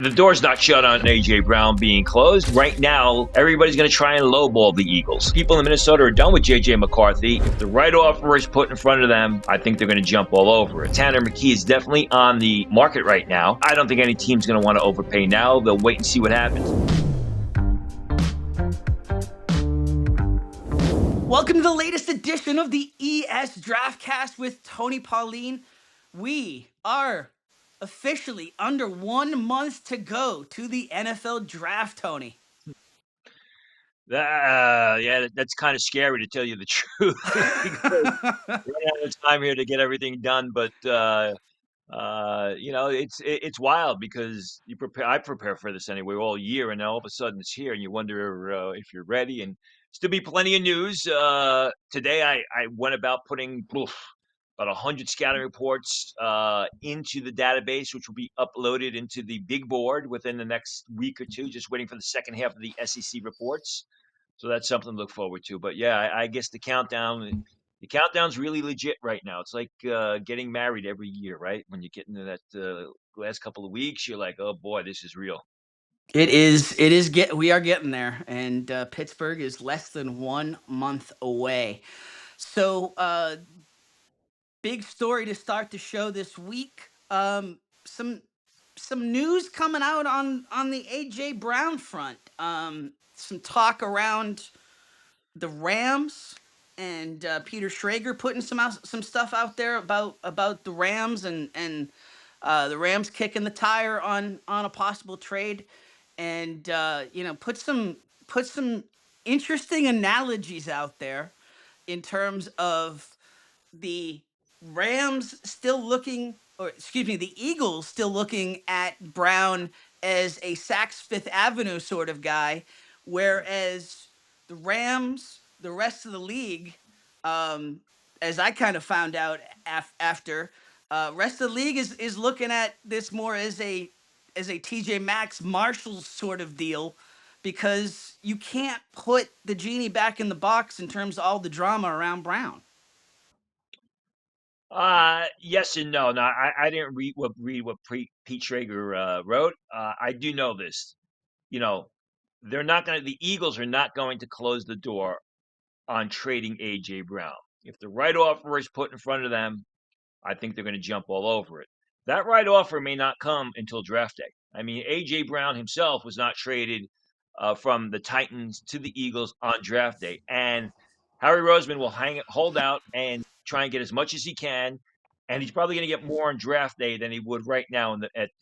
The door's not shut on A.J. Brown being closed. Right now, everybody's going to try and lowball the Eagles. People in Minnesota are done with J.J. McCarthy. If the right offer is put in front of them, I think they're going to jump all over it. Tanner McKee is definitely on the market right now. I don't think any team's going to want to overpay now. They'll wait and see what happens. Welcome to the latest edition of the ES DraftCast with Tony Pauline. We are officially under 1 month to go to the NFL draft, Tony. Yeah, that's kind of scary to tell you the truth. Because we're out of time here to get everything done, but it's wild because I prepare for this anyway all year, and now all of a sudden it's here, and you wonder if you're ready. And still be plenty of news. Today I went about putting about 100 scouting reports into the database, which will be uploaded into the big board within the next week or two. Just waiting for the second half of the SEC reports. So that's something to look forward to. But yeah, I guess the countdown's really legit right now. It's like getting married every year, right? When you get into that last couple of weeks, you're like, oh boy, this is real. We are getting there, and Pittsburgh is less than 1 month away. So, big story to start the show this week. Some news coming out on the AJ Brown front. Some talk around the Rams and Peter Schrager putting some stuff out there about the Rams and the Rams kicking the tire on a possible trade, and put some interesting analogies out there in terms of the the Eagles still looking at Brown as a Saks Fifth Avenue sort of guy, whereas the Rams, the rest of the league, as I kind of found out after, rest of the league is looking at this more as a TJ Maxx Marshall sort of deal, because you can't put the genie back in the box in terms of all the drama around Brown. Yes and no. Now, I didn't read what Pete Schrager wrote. I do know this. You know, the Eagles are not going to close the door on trading A.J. Brown. If the right offer is put in front of them, I think they're going to jump all over it. That right offer may not come until draft day. I mean, A.J. Brown himself was not traded from the Titans to the Eagles on draft day. And Harry Roseman will hold out and try and get as much as he can. And he's probably going to get more on draft day than he would right now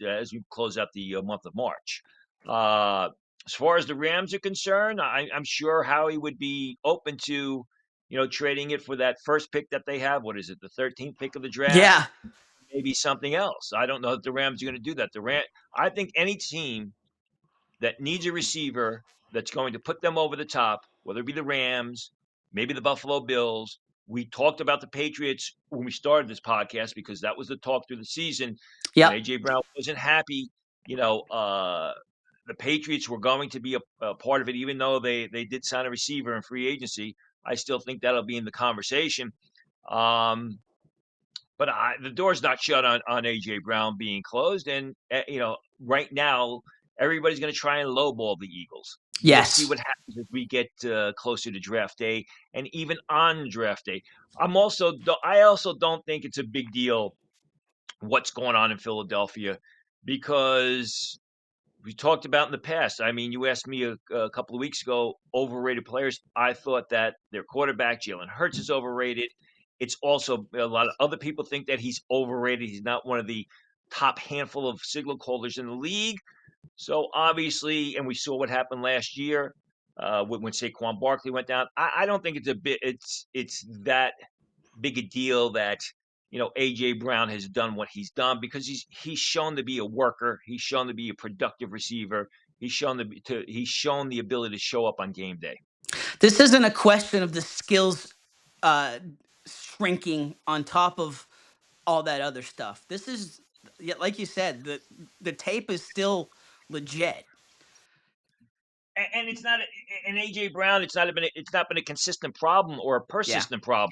as we close out the month of March. As far as the Rams are concerned, I'm sure Howie would be open to, trading it for that first pick that they have. What is it, the 13th pick of the draft? Yeah. Maybe something else. I don't know if the Rams are going to do that. I think any team that needs a receiver that's going to put them over the top, whether it be the Rams, maybe the Buffalo Bills. We talked about the Patriots when we started this podcast because that was the talk through the season. Yeah. A.J. Brown wasn't happy. The Patriots were going to be a part of it, even though they did sign a receiver in free agency. I still think that'll be in the conversation. But the door's not shut on A.J. Brown being closed. And, right now, everybody's going to try and lowball the Eagles. Yes. We'll see what happens as we get closer to draft day, and even on draft day. I also don't think it's a big deal what's going on in Philadelphia, because we talked about in the past. I mean, you asked me a couple of weeks ago, overrated players. I thought that their quarterback, Jalen Hurts, is overrated. It's also a lot of other people think that he's overrated. He's not one of the top handful of signal callers in the league. So obviously, and we saw what happened last year when Saquon Barkley went down. I don't think it's that big a deal that A.J. Brown has done what he's done, because he's shown to be a worker. He's shown to be a productive receiver. He's shown the ability to show up on game day. This isn't a question of the skills shrinking on top of all that other stuff. This is, like you said, the tape is still legit. And it's not an A.J. Brown. It's not been a consistent problem or a persistent problem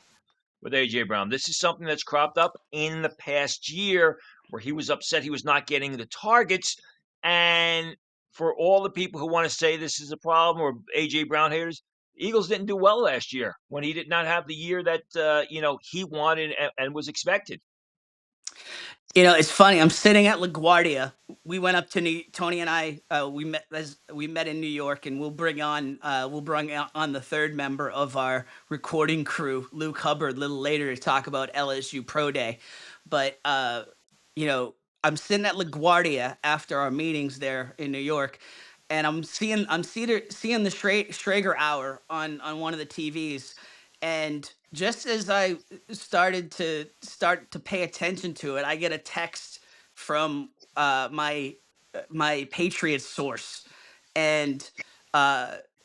with A.J. Brown. This is something that's cropped up in the past year where he was upset he was not getting the targets. And for all the people who want to say this is a problem or AJ Brown haters, Eagles didn't do well last year when he did not have the year that he wanted and was expected. It's funny. I'm sitting at LaGuardia. We went up to Tony and I. We met in New York, and we'll bring on the third member of our recording crew, Luke Hubard, a little later to talk about LSU Pro Day. But you know, I'm sitting at LaGuardia after our meetings there in New York, and I'm seeing the Schrager Hour on one of the TVs, and just as I start to pay attention to it, I get a text from my Patriots source, and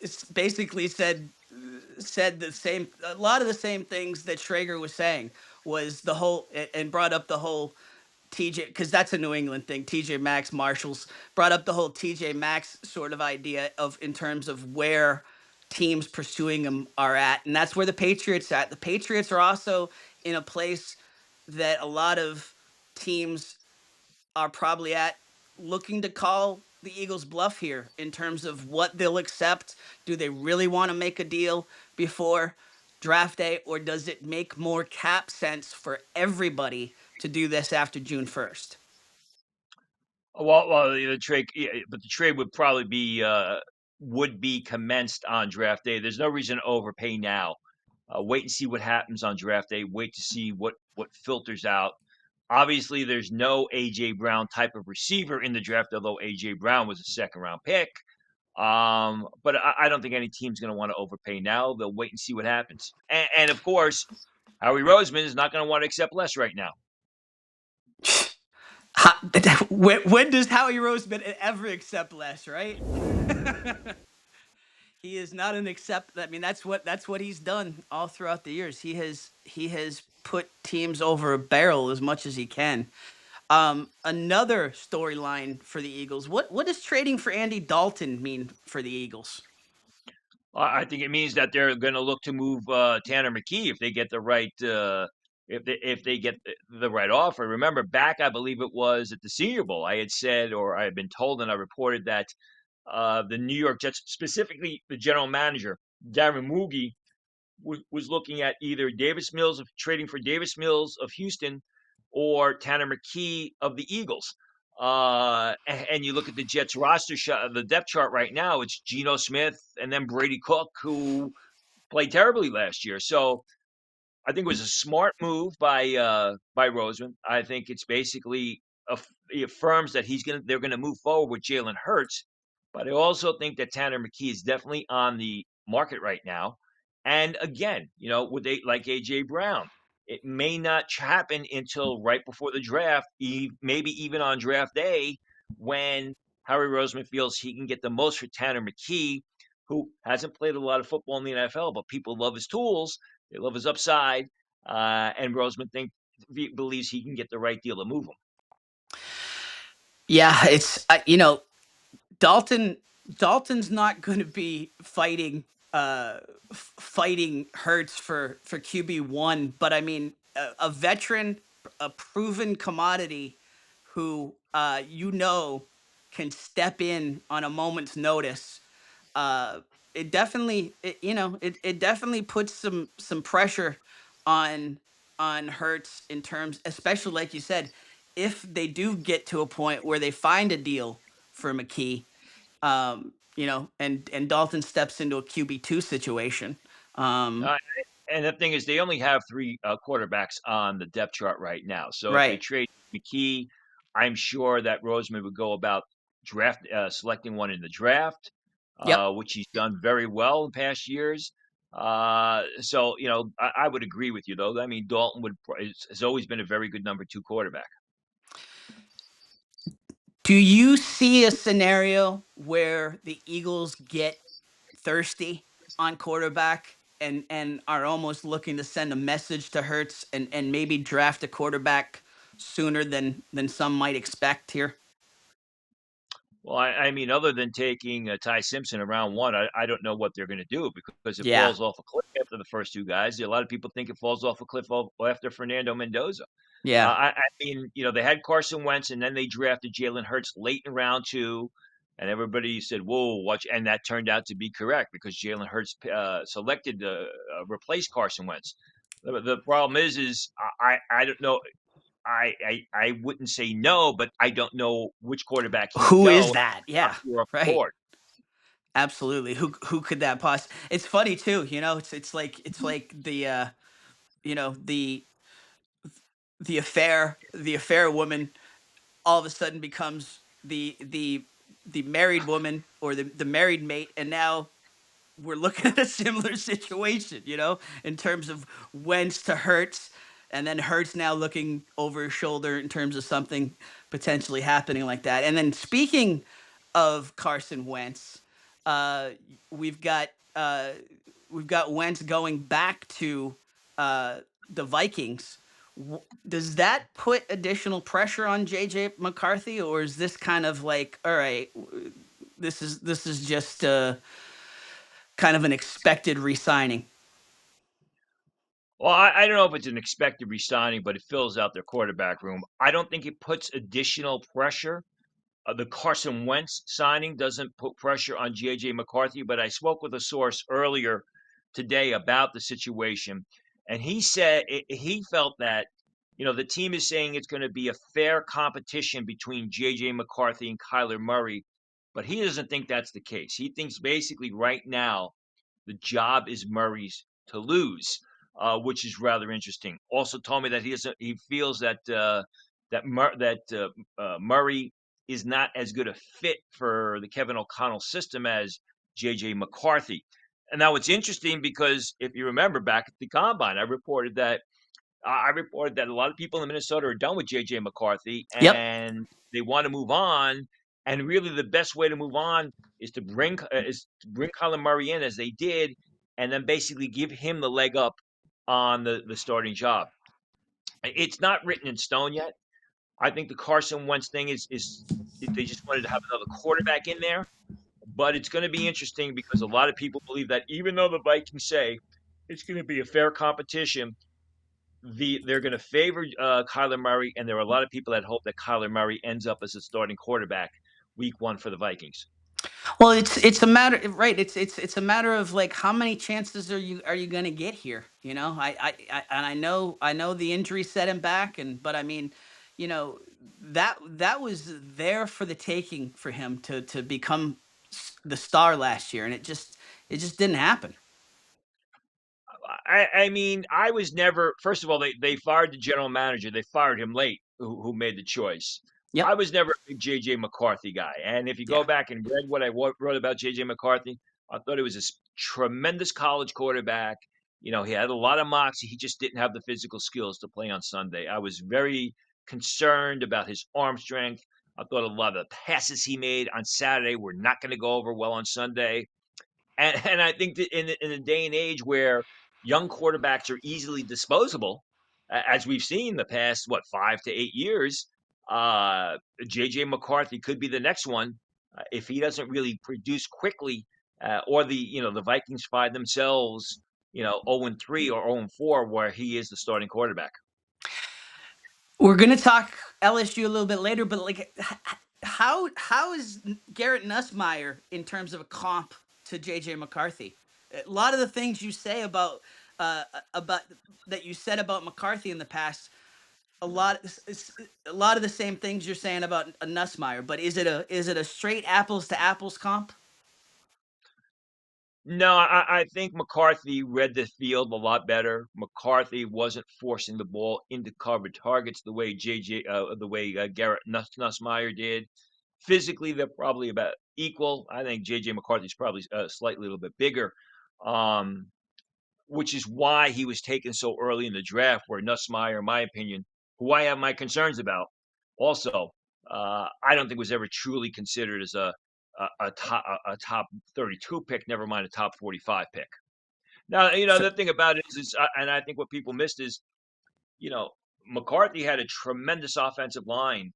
it's basically said a lot of the same things that Schrager was saying, was the whole and brought up the whole TJ, because that's a New England thing. TJ Maxx, Marshalls brought up the whole TJ Maxx sort of idea of, in terms of where teams pursuing him are at, and that's where the Patriots at. The Patriots are also in a place that a lot of teams are probably at, looking to call the Eagles bluff here in terms of what they'll accept. Do they really want to make a deal before draft day, or does it make more cap sense for everybody to do this after June 1st? Well, the trade, yeah, but the trade would be commenced on draft day. There's no reason to overpay now. Wait and see what happens on draft day. Wait to see what filters out. Obviously, there's no AJ Brown type of receiver in the draft, although AJ Brown was a second round pick. But I don't think any team's going to want to overpay now. They'll wait and see what happens. And of course, Howie Roseman is not going to want to accept less right now. When does Howie Roseman ever accept less, right? He is not an accept. I mean, that's what he's done all throughout the years. He has put teams over a barrel as much as he can. Another storyline for the Eagles. What does trading for Andy Dalton mean for the Eagles? I think it means that they're going to look to move Tanner McKee if they get the right if they get the right offer. Remember, back I believe it was at the Senior Bowl, I had said, or I had been told, and I reported that the New York Jets, specifically the general manager Darren Moogie, was looking at either Davis Mills, of trading for Davis Mills of Houston, or Tanner McKee of the Eagles. And you look at the Jets roster shot, the depth chart right now, it's Geno Smith and then Brady Cook, who played terribly last year. So I think it was a smart move by Roseman. I think it's basically it affirms that they're gonna move forward with Jalen Hurts, but I also think that Tanner McKee is definitely on the market right now. And again, with like AJ Brown, it may not happen until right before the draft, maybe even on draft day, when Harry Roseman feels he can get the most for Tanner McKee, who hasn't played a lot of football in the NFL, but people love his tools, they love his upside, and Roseman believes he can get the right deal to move him. Yeah, it's Dalton Dalton's not going to be fighting Hurts for QB1, but I mean a veteran, a proven commodity who can step in on a moment's notice. uh it definitely puts some pressure on Hurts, in terms, especially like you said, if they do get to a point where they find a deal for McKee, and Dalton steps into a QB2 situation. Um Uh, and the thing is, they only have three quarterbacks on the depth chart right now. So if they right. trade McKee, I'm sure that Roseman would go about selecting one in the draft, Yep. which he's done very well in past years. So I would agree with you though. I mean, Dalton has always been a very good number two quarterback. Do you see a scenario where the Eagles get thirsty on quarterback, and are almost looking to send a message to Hurts, and maybe draft a quarterback sooner than some might expect here? Well, I mean, other than taking Ty Simpson around one, I don't know what they're going to do because it Yeah, falls off a cliff after the first two guys. A lot of people think it falls off a cliff after Fernando Mendoza. yeah. I mean, they had Carson Wentz, and then they drafted Jalen Hurts late in round two, and everybody said, "Whoa, watch!" And that turned out to be correct because Jalen Hurts selected to replace Carson Wentz. The problem is I don't know. I wouldn't say no, but I don't know which quarterback he would Who is go that? top Yeah, tier off the right. board. Absolutely. Who could that possibly? It's funny too. It's like you know the the affair woman all of a sudden becomes the married woman or the married mate, and now we're looking at a similar situation, in terms of Wentz to Hurts, and then Hurts now looking over his shoulder in terms of something potentially happening like that. And then speaking of Carson Wentz, uh, we've got uh, we've got Wentz going back to uh, the Vikings. Does that put additional pressure on JJ McCarthy, or is this kind of like, all right, this is just kind of an expected re-signing? Well, I don't know if it's an expected resigning, but it fills out their quarterback room. I don't think it puts additional pressure. The Carson Wentz signing doesn't put pressure on JJ McCarthy, but I spoke with a source earlier today about the situation, and he said he felt that the team is saying it's going to be a fair competition between JJ McCarthy and Kyler Murray, but he doesn't think that's the case. He thinks basically right now the job is Murray's to lose, which is rather interesting. Also told me that he feels that Murray is not as good a fit for the Kevin O'Connell system as JJ McCarthy. And now it's interesting because if you remember back at the combine, I reported that a lot of people in Minnesota are done with JJ McCarthy Yep. and they want to move on. And really, the best way to move on is to bring Kyler Murray in as they did, and then basically give him the leg up on the starting job. It's not written in stone yet. I think the Carson Wentz thing is they just wanted to have another quarterback in there, but it's going to be interesting because a lot of people believe that even though the Vikings say it's going to be a fair competition, they're going to favor Kyler Murray, and there are a lot of people that hope that Kyler Murray ends up as a starting quarterback week one for the Vikings. Well, it's a matter, right? It's a matter of like how many chances are you going to get here? And I know the injury set him back, but I mean, you know that was there for the taking for him to become the star last year, and it just didn't happen. I mean, I was never. First of all, they fired the general manager. They fired him late, who made the choice. I Yep. was never a big JJ McCarthy guy, and if you go Yeah. back and read what I wrote about JJ McCarthy, I thought he was a tremendous college quarterback. He had a lot of moxie. He just didn't have the physical skills to play on Sunday. I was very concerned about his arm strength. I thought a lot of the passes he made on Saturday were not going to go over well on Sunday. And I think that in a day and age where young quarterbacks are easily disposable, as we've seen the past 5 to 8 years, uh, JJ McCarthy could be the next one if he doesn't really produce quickly, or the Vikings find themselves 0-3 or 0-4 where he is the starting quarterback. We're gonna talk LSU a little bit later, but like, how is Garrett Nussmeier in terms of a comp to JJ McCarthy? A lot of the things you say about that you said about McCarthy in the past, a lot of the same things you're saying about a Nussmeier. But is it a straight apples to apples comp? No, I think McCarthy read the field a lot better. McCarthy wasn't forcing the ball into covered targets the way Garrett Nussmeier did. Physically, they're probably about equal. I think JJ McCarthy's probably slightly a little bit bigger, um, which is why he was taken so early in the draft. Where Nussmeier, in my opinion, who I have my concerns about, also, I don't think was ever truly considered as a top 32 pick. Never mind a top 45 pick. Now, So the thing about it is and I think what people missed is, you know, McCarthy had a tremendous offensive line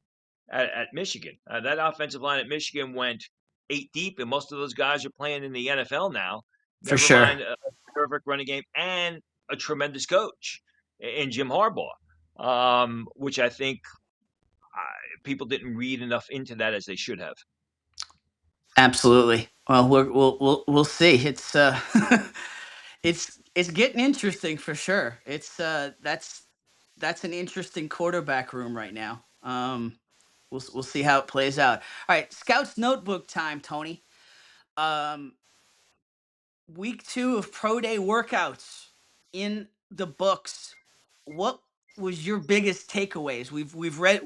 at Michigan. That offensive line at Michigan went 8 deep, and most of those guys are playing in the NFL now. For Never sure. mind a perfect running game and a tremendous coach in Jim Harbaugh, which I think people didn't read enough into that as they should have. Absolutely. Well, we'll see. It's it's getting interesting for sure. It's that's an interesting quarterback room right now. We'll see how it plays out. All right, Scouts notebook time, Tony. Um, week 2 of pro day workouts in the books. What was your biggest takeaways? We've read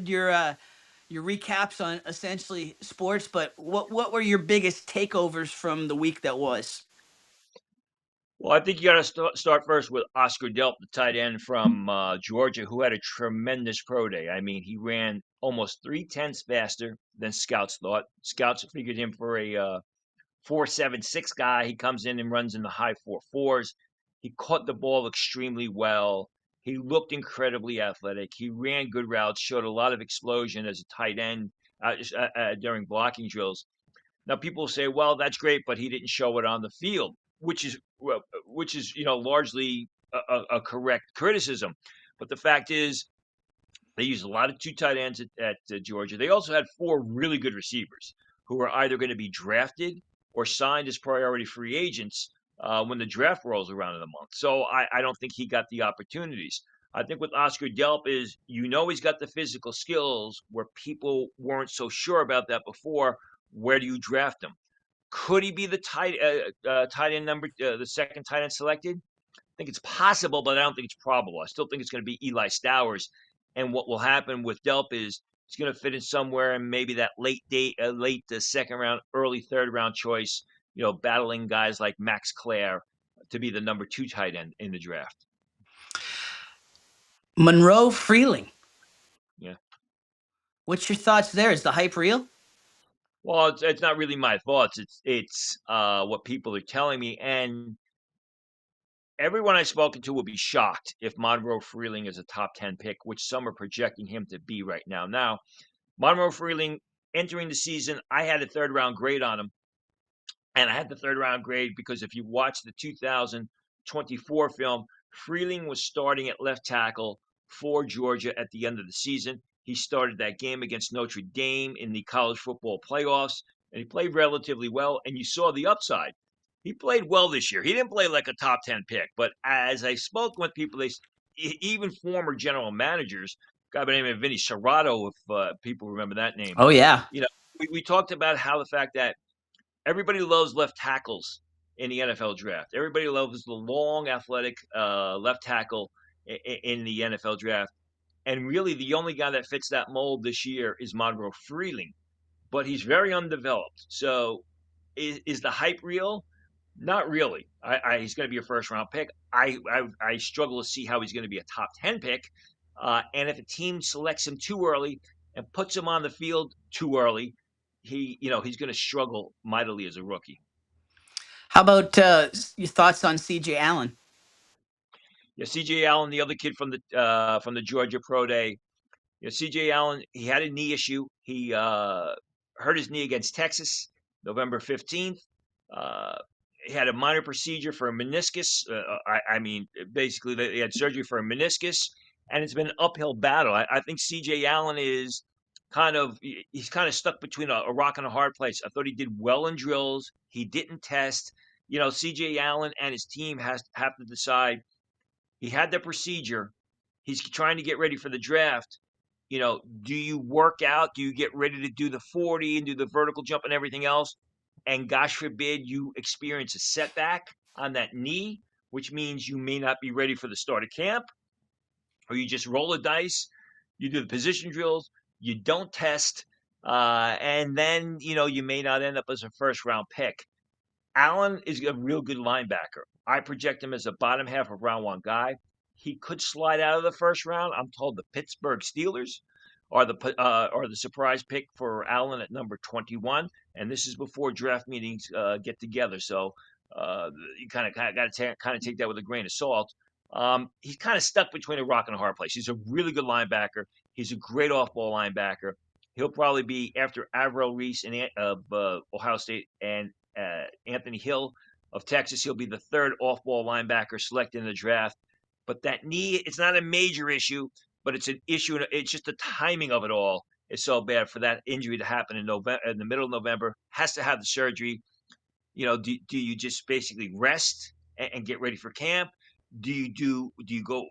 your recaps on essentially sports, but what were your biggest takeovers from the week that was? Well, I think you got to start first with Oscar Delp, the tight end from Georgia, who had a tremendous pro day. I mean, he ran almost 3 tenths faster than scouts thought. Scouts figured him for a 4.76 guy. He comes in and runs in the high 4.4s. He caught the ball extremely well. He looked incredibly athletic. He ran good routes, showed a lot of explosion as a tight end during blocking drills. Now people say, "Well, that's great, but he didn't show it on the field," which is largely a correct criticism. But the fact is, they used a lot of two tight ends at Georgia. They also had 4 really good receivers who are either going to be drafted or signed as priority free agents when the draft rolls around in a month. So I don't think he got the opportunities. I think with Oscar Delp is, he's got the physical skills where people weren't so sure about that before. Where do you draft him? Could he be the tight end number, the second tight end selected? I think it's possible, but I don't think it's probable. I still think it's going to be Eli Stowers. And what will happen with Delp is he's going to fit in somewhere in maybe that late second round, early third round choice. Battling guys like Max Clare to be the number 2 tight end in the draft. Monroe Freeling. Yeah. What's your thoughts there? Is the hype real? Well, it's not really my thoughts. It's what people are telling me, and everyone I've spoken to will be shocked if Monroe Freeling is a top 10 pick, which some are projecting him to be right now. Now, Monroe Freeling entering the season, I had a third round grade on him. And I had the third round grade because if you watch the 2024 film, Freeling was starting at left tackle for Georgia at the end of the season. He started that game against Notre Dame in the college football playoffs, and he played relatively well. And you saw the upside. He played well this year. He didn't play like a top 10 pick, but as I spoke with people, even former general managers, a guy by the name of Vinny Serrato, if people remember that name, Oh yeah. we talked about how the fact that everybody loves left tackles in the NFL draft. Everybody loves the long, athletic left tackle in the NFL draft. And really, the only guy that fits that mold this year is Monroe Freeling, but he's very undeveloped. So, is the hype real? Not really. He's going to be a first round pick. I struggle to see how he's going to be a top 10 pick. And if a team selects him too early and puts him on the field too early, he's going to struggle mightily as a rookie. How about your thoughts on CJ Allen? Yeah, CJ Allen, the other kid from the Georgia Pro Day. CJ Allen, he had a knee issue. He hurt his knee against Texas, November 15th. Uh, he had a minor procedure for a meniscus. I mean, basically, they had surgery for a meniscus, and it's been an uphill battle. I think CJ Allen is he's kind of stuck between a rock and a hard place. I thought he did well in drills. He didn't test. CJ Allen and his team have to decide. He had the procedure. He's trying to get ready for the draft. Do you work out? Do you get ready to do the 40 and do the vertical jump and everything else? And gosh forbid you experience a setback on that knee, which means you may not be ready for the start of camp, or you just roll the dice, you do the position drills, you don't test, and then, you may not end up as a first round pick. Allen is a real good linebacker. I project him as a bottom half of round 1 guy. He could slide out of the first round. I'm told the Pittsburgh Steelers are the surprise pick for Allen at number 21, and this is before draft meetings get together. So you kind of got to take that with a grain of salt. He's kind of stuck between a rock and a hard place. He's a really good linebacker. He's a great off-ball linebacker. He'll probably be after Avril Reese of Ohio State and Anthony Hill of Texas. He'll be the third off-ball linebacker selected in the draft. But that knee, it's not a major issue, but it's an issue. It's just the timing of it all is so bad for that injury to happen in November, in the middle of November. Has to have the surgery. Do you just basically rest and get ready for camp? Do you go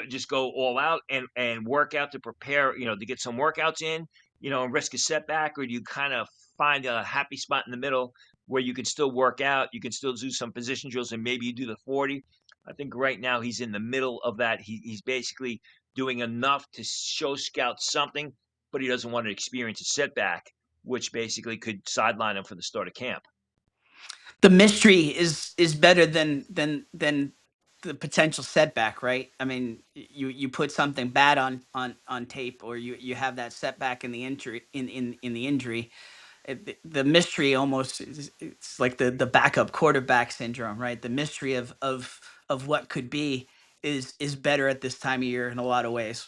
just go all out and work out to prepare, to get some workouts in, and risk a setback, or do you kind of find a happy spot in the middle where you can still work out, you can still do some position drills, and maybe you do the 40? I think right now he's in the middle of that. He's basically doing enough to show scouts something, but he doesn't want to experience a setback, which basically could sideline him for the start of camp. The mystery is better than the potential setback, right? I mean, you put something bad on tape, or you have that setback in the injury in the injury. The mystery almost it's like the backup quarterback syndrome, right? The mystery of what could be is better at this time of year in a lot of ways.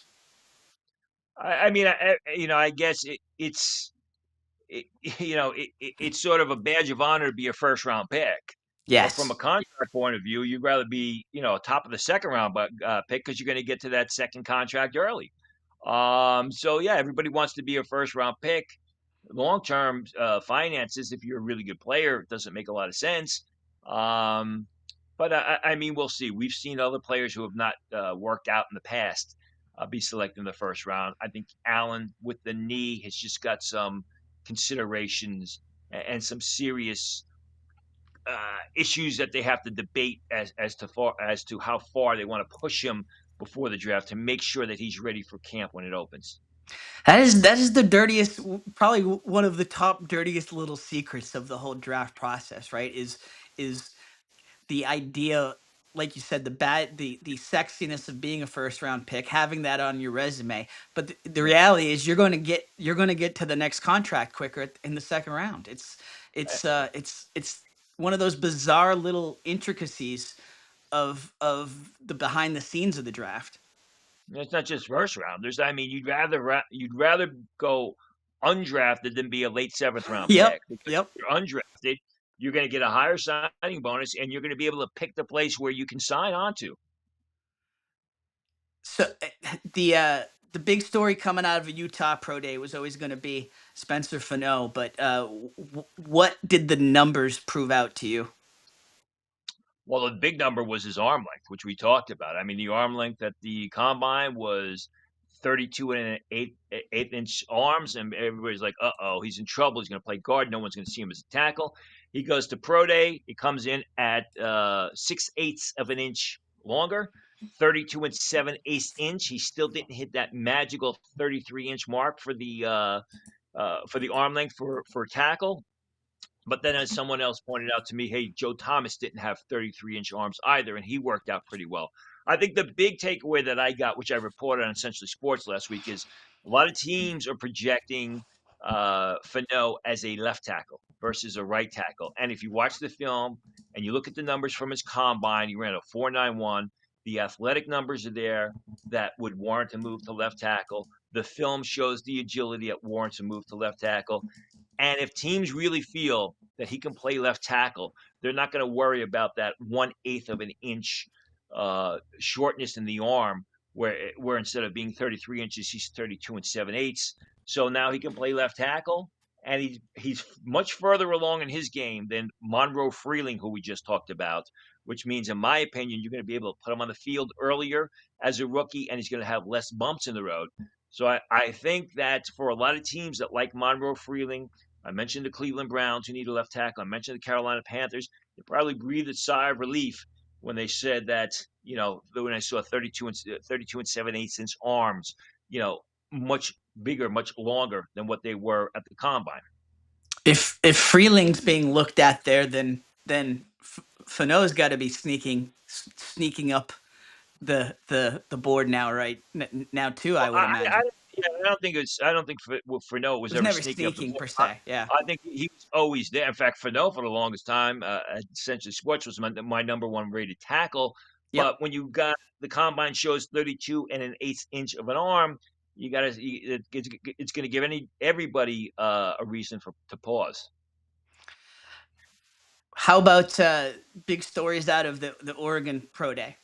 I mean, I guess it, it's sort of a badge of honor to be a first round pick. But from a Yes. contract point of view, you'd rather be, top of the second round pick because you're going to get to that second contract early. So yeah, everybody wants to be a first round pick. Long term finances, if you're a really good player, it doesn't make a lot of sense. But I mean, we'll see. We've seen other players who have not worked out in the past be selected in the first round. I think Allen with the knee has just got some considerations and some serious issues that they have to debate as to how far they want to push him before the draft to make sure that he's ready for camp when it opens. That is the dirtiest, probably one of the top dirtiest little secrets of the whole draft process, right? Is the idea, like you said, the sexiness of being a first round pick, having that on your resume. But the Yeah. reality is you're going to get to the next contract quicker in the second round. It's one of those bizarre little intricacies of the behind the scenes of the draft. It's not just first rounders. I mean, you'd rather go undrafted than be a late seventh round Yep. pick because if Yep. you're undrafted, you're going to get a higher signing bonus and you're going to be able to pick the place where you can sign onto. So the big story coming out of a Utah Pro Day was always going to be Spencer Fano, but what did the numbers prove out to you? Well, the big number was his arm length, which we talked about. I mean, the arm length at the combine was 32 and an eighth inch arms, and everybody's like, "Uh-oh, he's in trouble. He's going to play guard. No one's going to see him as a tackle." He goes to pro day. He comes in at 6/8 of an inch longer, 32 and 7/8 inch. He still didn't hit that magical 33-inch mark for the arm length for tackle. But then, as someone else pointed out to me, hey, Joe Thomas didn't have 33-inch arms either, and he worked out pretty well. I think the big takeaway that I got, which I reported on Essentially Sports last week, is a lot of teams are projecting Fano as a left tackle versus a right tackle. And if you watch the film and you look at the numbers from his combine, he ran a 4.91. The athletic numbers are there that would warrant a move to left tackle. The film shows the agility that warrants a move to left tackle. And if teams really feel that he can play left tackle, they're not going to worry about that 1/8 of an inch shortness in the arm, where instead of being 33 inches, he's 32 and 7/8. So now he can play left tackle, and he's much further along in his game than Monroe Freeling, who we just talked about. Which means, in my opinion, you're going to be able to put him on the field earlier as a rookie, and he's going to have less bumps in the road. So I think that for a lot of teams that like Monroe Freeling, I mentioned the Cleveland Browns who need a left tackle. I mentioned the Carolina Panthers. They probably breathed a sigh of relief when they said that, when I saw 32 and 7/8 inch arms, much bigger, much longer than what they were at the combine. If Freeling's being looked at there, then Fano's got to be sneaking up the board now, right? Now too, Well, I would imagine. I don't think Fano It was was ever never sneaking up the sneaking board. per se. Yeah. I think he was always there. In fact, Fano for the longest time, Essentially Sports was my number one rated tackle Yep. But when you got the combine shows 32 and an eighth inch of an arm, you got to it's going to give everybody a reason to pause. How about big stories out of the Oregon Pro Day?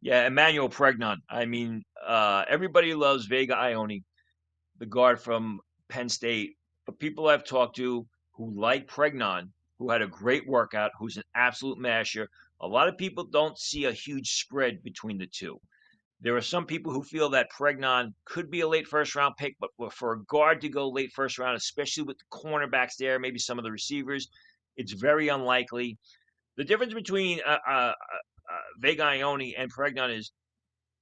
Yeah, Emmanuel Pregnon. I mean, everybody loves Vega Ione, the guard from Penn State, but people I've talked to who like Pregnon, who had a great workout, who's an absolute masher. A lot of people don't see a huge spread between the two. There are some people who feel that Pregnon could be a late first round pick, but for a guard to go late first round, especially with the cornerbacks there, maybe some of the receivers, it's very unlikely. The difference between Vega Ione and Pregnon is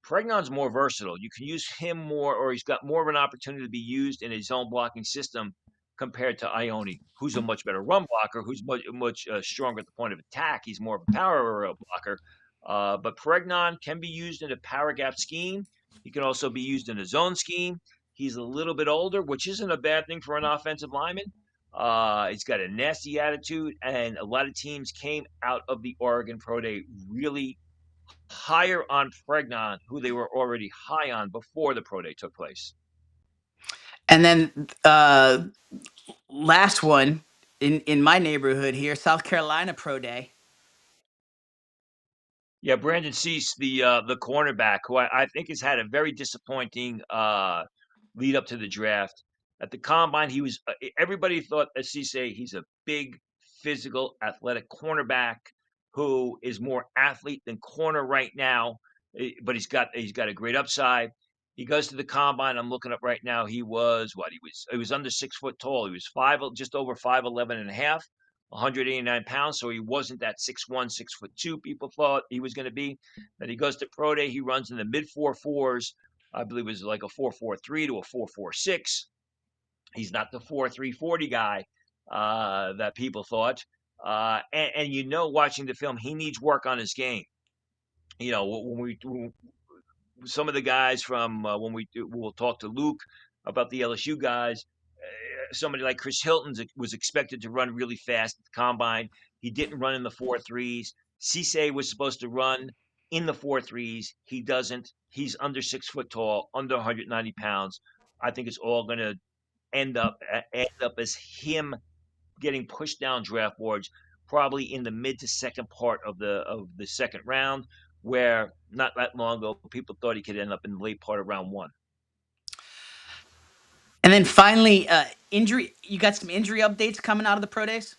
Pregnon's more versatile. You can use him more, or he's got more of an opportunity to be used in a zone blocking system compared to Ione, who's a much better run blocker, who's much stronger at the point of attack. He's more of a power blocker. But Pregnon can be used in a power gap scheme. He can also be used in a zone scheme. He's a little bit older, which isn't a bad thing for an offensive lineman. He's got a nasty attitude, and a lot of teams came out of the Oregon Pro Day really higher on Pregnon, who they were already high on before the pro day took place. And then last one in my neighborhood here, South Carolina Pro Day. Yeah, Brandon Cease, the cornerback, who I think has had a very disappointing lead up to the draft. At the combine, he was everybody thought Cease he's a big, physical, athletic cornerback who is more athlete than corner right now, but he's got a great upside. He goes to the combine. I'm looking up right now. He was under 6 foot tall. He was just over 5'11" and a half. 189 pounds, so he wasn't that 6'1", 6'2" people thought he was going to be. Then he goes to pro day, he runs in the mid 4.4s. I believe it was like a 4.43 to a 4.46. He's not the 4.340 guy that people thought. And watching the film, he needs work on his game. When some of the guys from we'll talk to Luke about the LSU guys. Somebody like Chris Hilton was expected to run really fast at the combine. He didn't run in the 4.3s. Cisse was supposed to run in the 4.3s. He doesn't. He's under 6 foot tall, under 190 pounds. I think it's all going to end up as him getting pushed down draft boards, probably in the mid to second part of the second round, where not that long ago people thought he could end up in the late part of round one. And then finally, injury. You got some injury updates coming out of the pro days?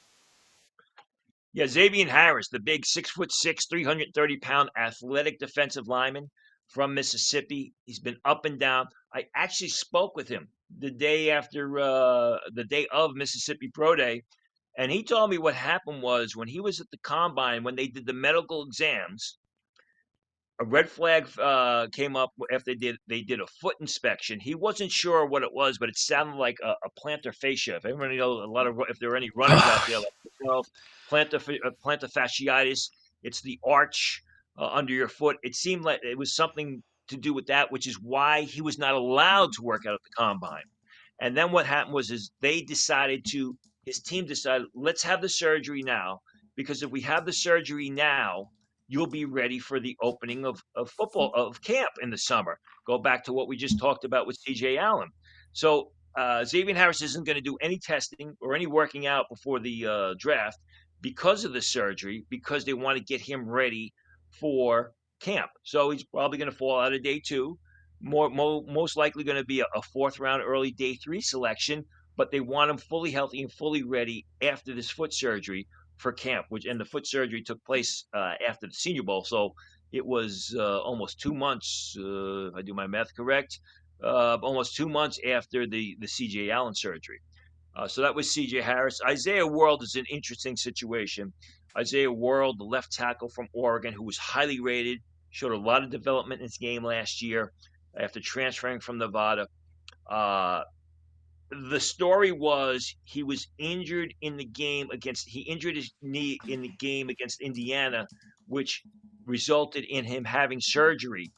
Yeah, Xavier Harris, the big 6'6", 330-pound athletic defensive lineman from Mississippi. He's been up and down. I actually spoke with him the day of Mississippi Pro Day, and he told me what happened was when he was at the combine, when they did the medical exams, a red flag came up after they did a foot inspection. He wasn't sure what it was, but it sounded like a plantar fascia. If everybody knows if there are any runners out there like yourself, plantar fasciitis, it's the arch under your foot. It seemed like it was something to do with that, which is why he was not allowed to work out at the combine. And then what happened was his team decided, let's have the surgery now, because if we have the surgery now, you'll be ready for the opening of football of camp in the summer. Go back to what we just talked about with CJ Allen. So Xavier Harris isn't going to do any testing or any working out before the draft because of the surgery, because they want to get him ready for camp. So he's probably going to fall out of day two. Most likely going to be a fourth round, early day three selection, but they want him fully healthy and fully ready after this foot surgery for camp, and the foot surgery took place after the Senior Bowl, so it was almost 2 months, if I do my math correct, almost 2 months after the C.J. Allen surgery. So that was C.J. Harris. Isaiah World is an interesting situation. Isaiah World, the left tackle from Oregon, who was highly rated, showed a lot of development in his game last year after transferring from Nevada. The story was he was injured in the game he injured his knee in the game against Indiana, which resulted in him having surgery,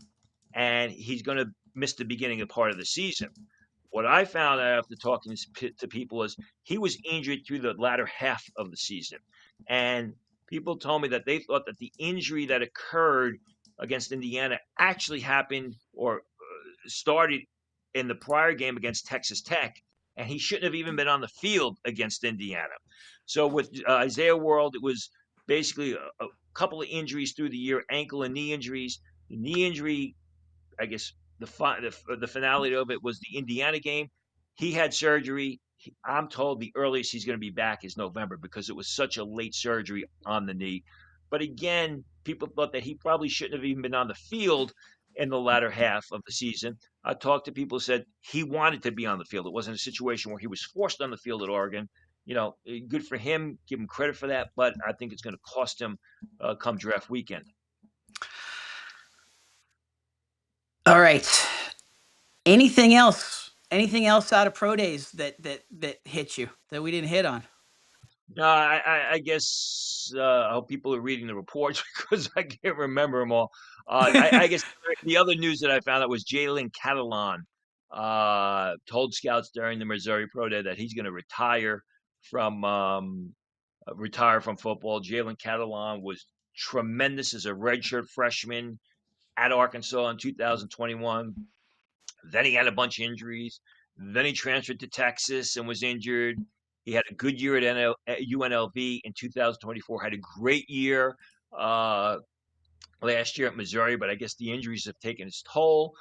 and he's going to miss the beginning of part of the season. What I found out after talking to people was he was injured through the latter half of the season, and people told me that they thought that the injury that occurred against Indiana actually happened or started in the prior game against Texas Tech, and he shouldn't have even been on the field against Indiana. So with Isaiah World, it was basically a couple of injuries through the year, ankle and knee injuries. The knee injury, I guess the finale of it was the Indiana game. He had surgery. I'm told the earliest he's going to be back is November because it was such a late surgery on the knee. But again, people thought that he probably shouldn't have even been on the field in the latter half of the season. I talked to people who said he wanted to be on the field. It wasn't a situation where he was forced on the field at Oregon. Good for him. Give him credit for that. But I think it's going to cost him come draft weekend. All right. Anything else? Anything else out of pro days that hit you that we didn't hit on? No, I guess I hope people are reading the reports because I can't remember them all. I guess the other news that I found out was Jalen Catalan told scouts during the Missouri Pro Day that he's going to retire from football. Jalen Catalan was tremendous as a redshirt freshman at Arkansas in 2021. Then he had a bunch of injuries. Then he transferred to Texas and was injured. He had a good year at UNLV in 2024. Had a great year last year at Missouri, but I guess the injuries have taken its toll.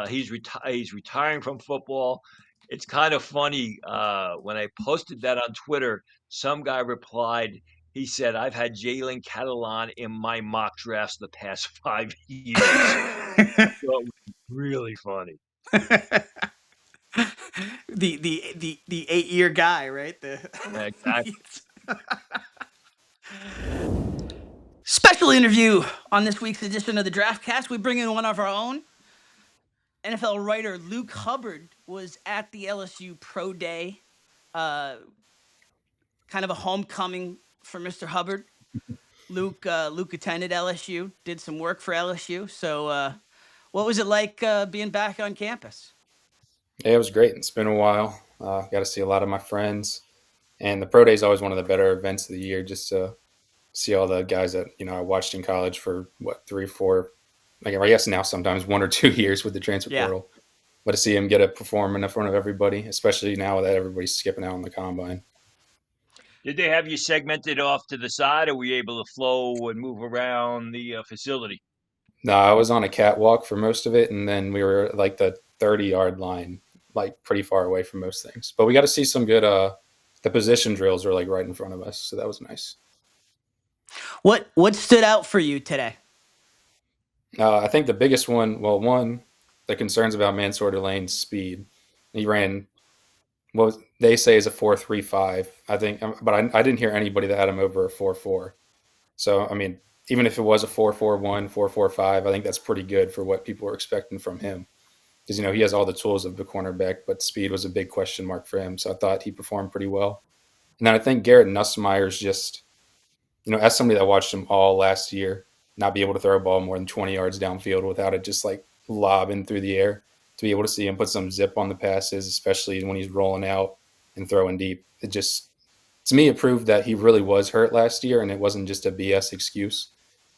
He's retiring from football. It's kind of funny when I posted that on Twitter. Some guy replied. He said, "I've had Jalen Catalan in my mock drafts the past 5 years." I thought it was really funny. the 8-year guy, right? Exactly. Special interview on this week's edition of the DraftCast. We bring in one of our own. NFL writer Luke Hubard was at the LSU Pro Day. Kind of a homecoming for Mr. Hubard. Luke attended LSU, did some work for LSU. So what was it like being back on campus? Yeah, it was great. It's been a while. Got to see a lot of my friends. And the Pro Day is always one of the better events of the year just to see all the guys that, I watched in college for, 3, 4, I guess now sometimes 1 or 2 years with the transfer portal. But to see him get a perform in front of everybody, especially now that everybody's skipping out on the combine. Did they have you segmented off to the side, or were you able to flow and move around the facility? No, I was on a catwalk for most of it, and then we were like the 30-yard line, like pretty far away from most things. But we got to see some good the position drills were like right in front of us, so that was nice. What stood out for you today? I think the biggest one, the concerns about Mansour Lane's speed. He ran what they say is a 4.35, I think, but I didn't hear anybody that had him over a 4.4. So, I mean, even if it was a 4.41, 4.45, I think that's pretty good for what people were expecting from him. Because, he has all the tools of the cornerback, but speed was a big question mark for him. So I thought he performed pretty well. And then I think Garrett Nussmeier is just, as somebody that watched him all last year, not be able to throw a ball more than 20 yards downfield without it just like lobbing through the air, to be able to see him put some zip on the passes, especially when he's rolling out and throwing deep. It just, to me, it proved that he really was hurt last year and it wasn't just a BS excuse.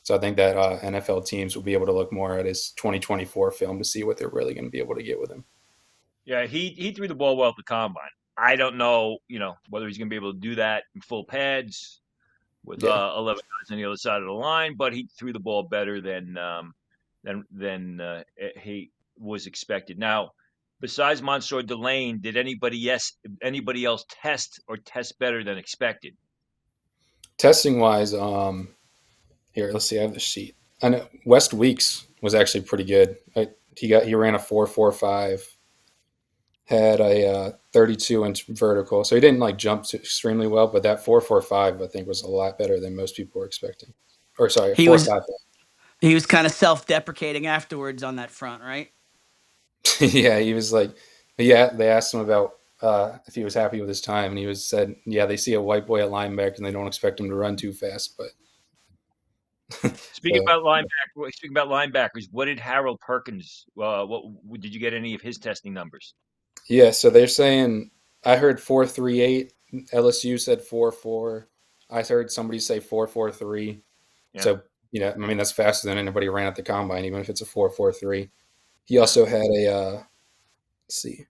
So I think that NFL teams will be able to look more at his 2024 film to see what they're really going to be able to get with him. Yeah, he threw the ball well at the combine. I don't know, whether he's going to be able to do that in full pads with 11 guys on the other side of the line, but he threw the ball better than he was expected. Now, besides Mansour Delane, did anybody else test better than expected? Testing wise, here, let's see. I have the sheet. I know West Weeks was actually pretty good. He ran a 4.45, had a 32-inch vertical, so he didn't like jump extremely well. But that 4.45, I think, was a lot better than most people were expecting. Or sorry, 4.5. He was kind of self-deprecating afterwards on that front, right? Yeah, he was like, yeah. They asked him about if he was happy with his time, and he said, yeah, they see a white boy at linebacker and they don't expect him to run too fast, but. Speaking about linebackers, what did Harold Perkins? What did you get any of his testing numbers? Yeah, so they're saying I heard 4.38. LSU said 4.4. I heard somebody say 4.43. Yeah. So, I mean, that's faster than anybody ran at the combine, even if it's a 4.43. He also had let's see,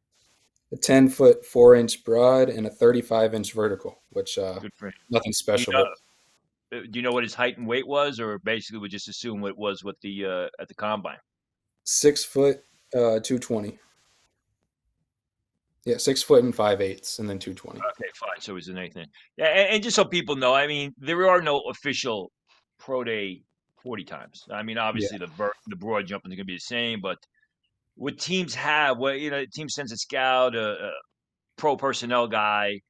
a 10-foot 4-inch broad and a 35-inch vertical, which Good for him. nothing Do you special, but know, do you know what his height and weight was, or basically we just assume what it was with the at the combine? 6 foot, 220. Yeah, 6 foot and 5/8, and then 220. Okay, fine. So he's an eighth inch. Yeah, and just so people know, I mean, there are no official pro day 40 times. I mean, Yeah. obviously the broad jumping is going to be the same, but what teams have, well, team sends a scout, a pro personnel guy,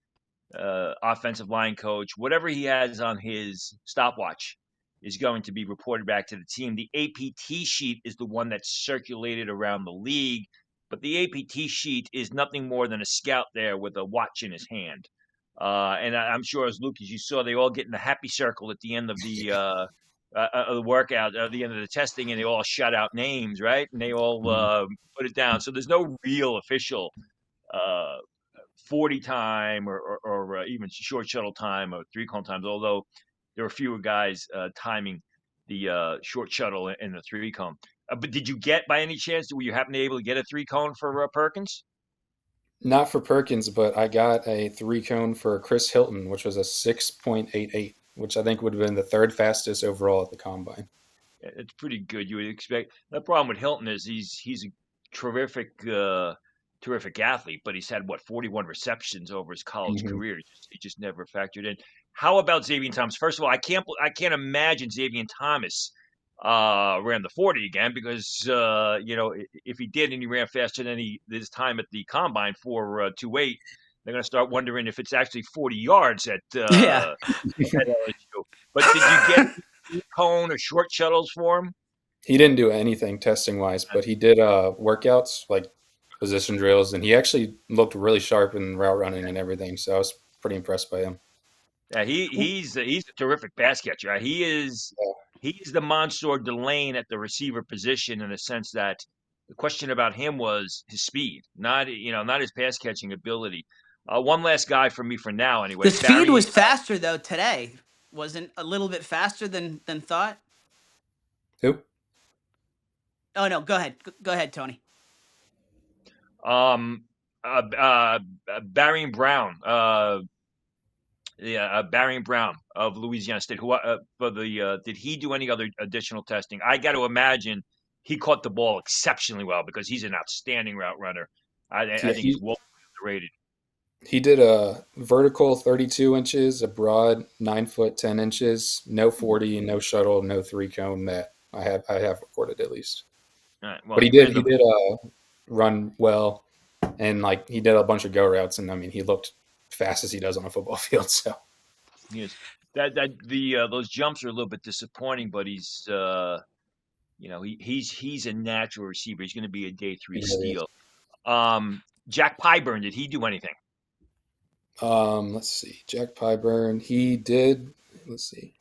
offensive line coach, whatever he has on his stopwatch is going to be reported back to the team. The APT sheet is the one that's circulated around the league, but the APT sheet is nothing more than a scout there with a watch in his hand. And I'm sure, as Luke, as you saw, they all get in the happy circle at the end of the workout, at the end of the testing, and they all shout out names, right? And they all put it down. So there's no real official uh, 40 time or even short shuttle time or three cone times, although there are fewer guys timing the short shuttle and the three cone. But did you get, by any chance, were you happen to be able to get a three cone for Perkins? Not for Perkins, but I got a 3-cone for Chris Hilton, which was a 6.88, which I think would have been the third fastest overall at the combine. It's pretty good. You would expect. The problem with Hilton is he's a terrific athlete, but he's had 41 receptions over his college Mm-hmm. career. He just never factored in. How about Xavier Thomas? First of all, I can't imagine Xavier Thomas ran the 40 again, because if he did and he ran faster than this time at the combine for 2.8, they're going to start wondering if it's actually 40 yards at Yeah. LSU. But did you get cone or short shuttles for him? He didn't do anything testing wise, but he did workouts like position drills, and he actually looked really sharp in route running and everything. So I was pretty impressed by him. Yeah, he's a terrific pass catcher. He's the Monsieur Delane at the receiver position, in the sense that the question about him was his speed, not his pass catching ability. One last guy for me for now, anyway. The speed Barry, was faster though today. Wasn't a little bit faster than thought. Who? Oh no, go ahead. Go ahead, Tony. Barry Brown. Barry Brown of Louisiana State. Did he do any other additional testing? I got to imagine he caught the ball exceptionally well, because he's an outstanding route runner. I think he's well underrated. He did a vertical 32 inches, a broad 9 foot 10 inches, no 40, no shuttle, no 3-cone that I have recorded at least. All right, well, But he did run well, and like he did a bunch of go routes, and I mean he looked fast as he does on a football field. So yes, those jumps are a little bit disappointing, but he's he's a natural receiver. He's going to be a day 3 steal. Jack Pyburn, did he do anything? Let's see. Jack Pyburn, he did. Let's see.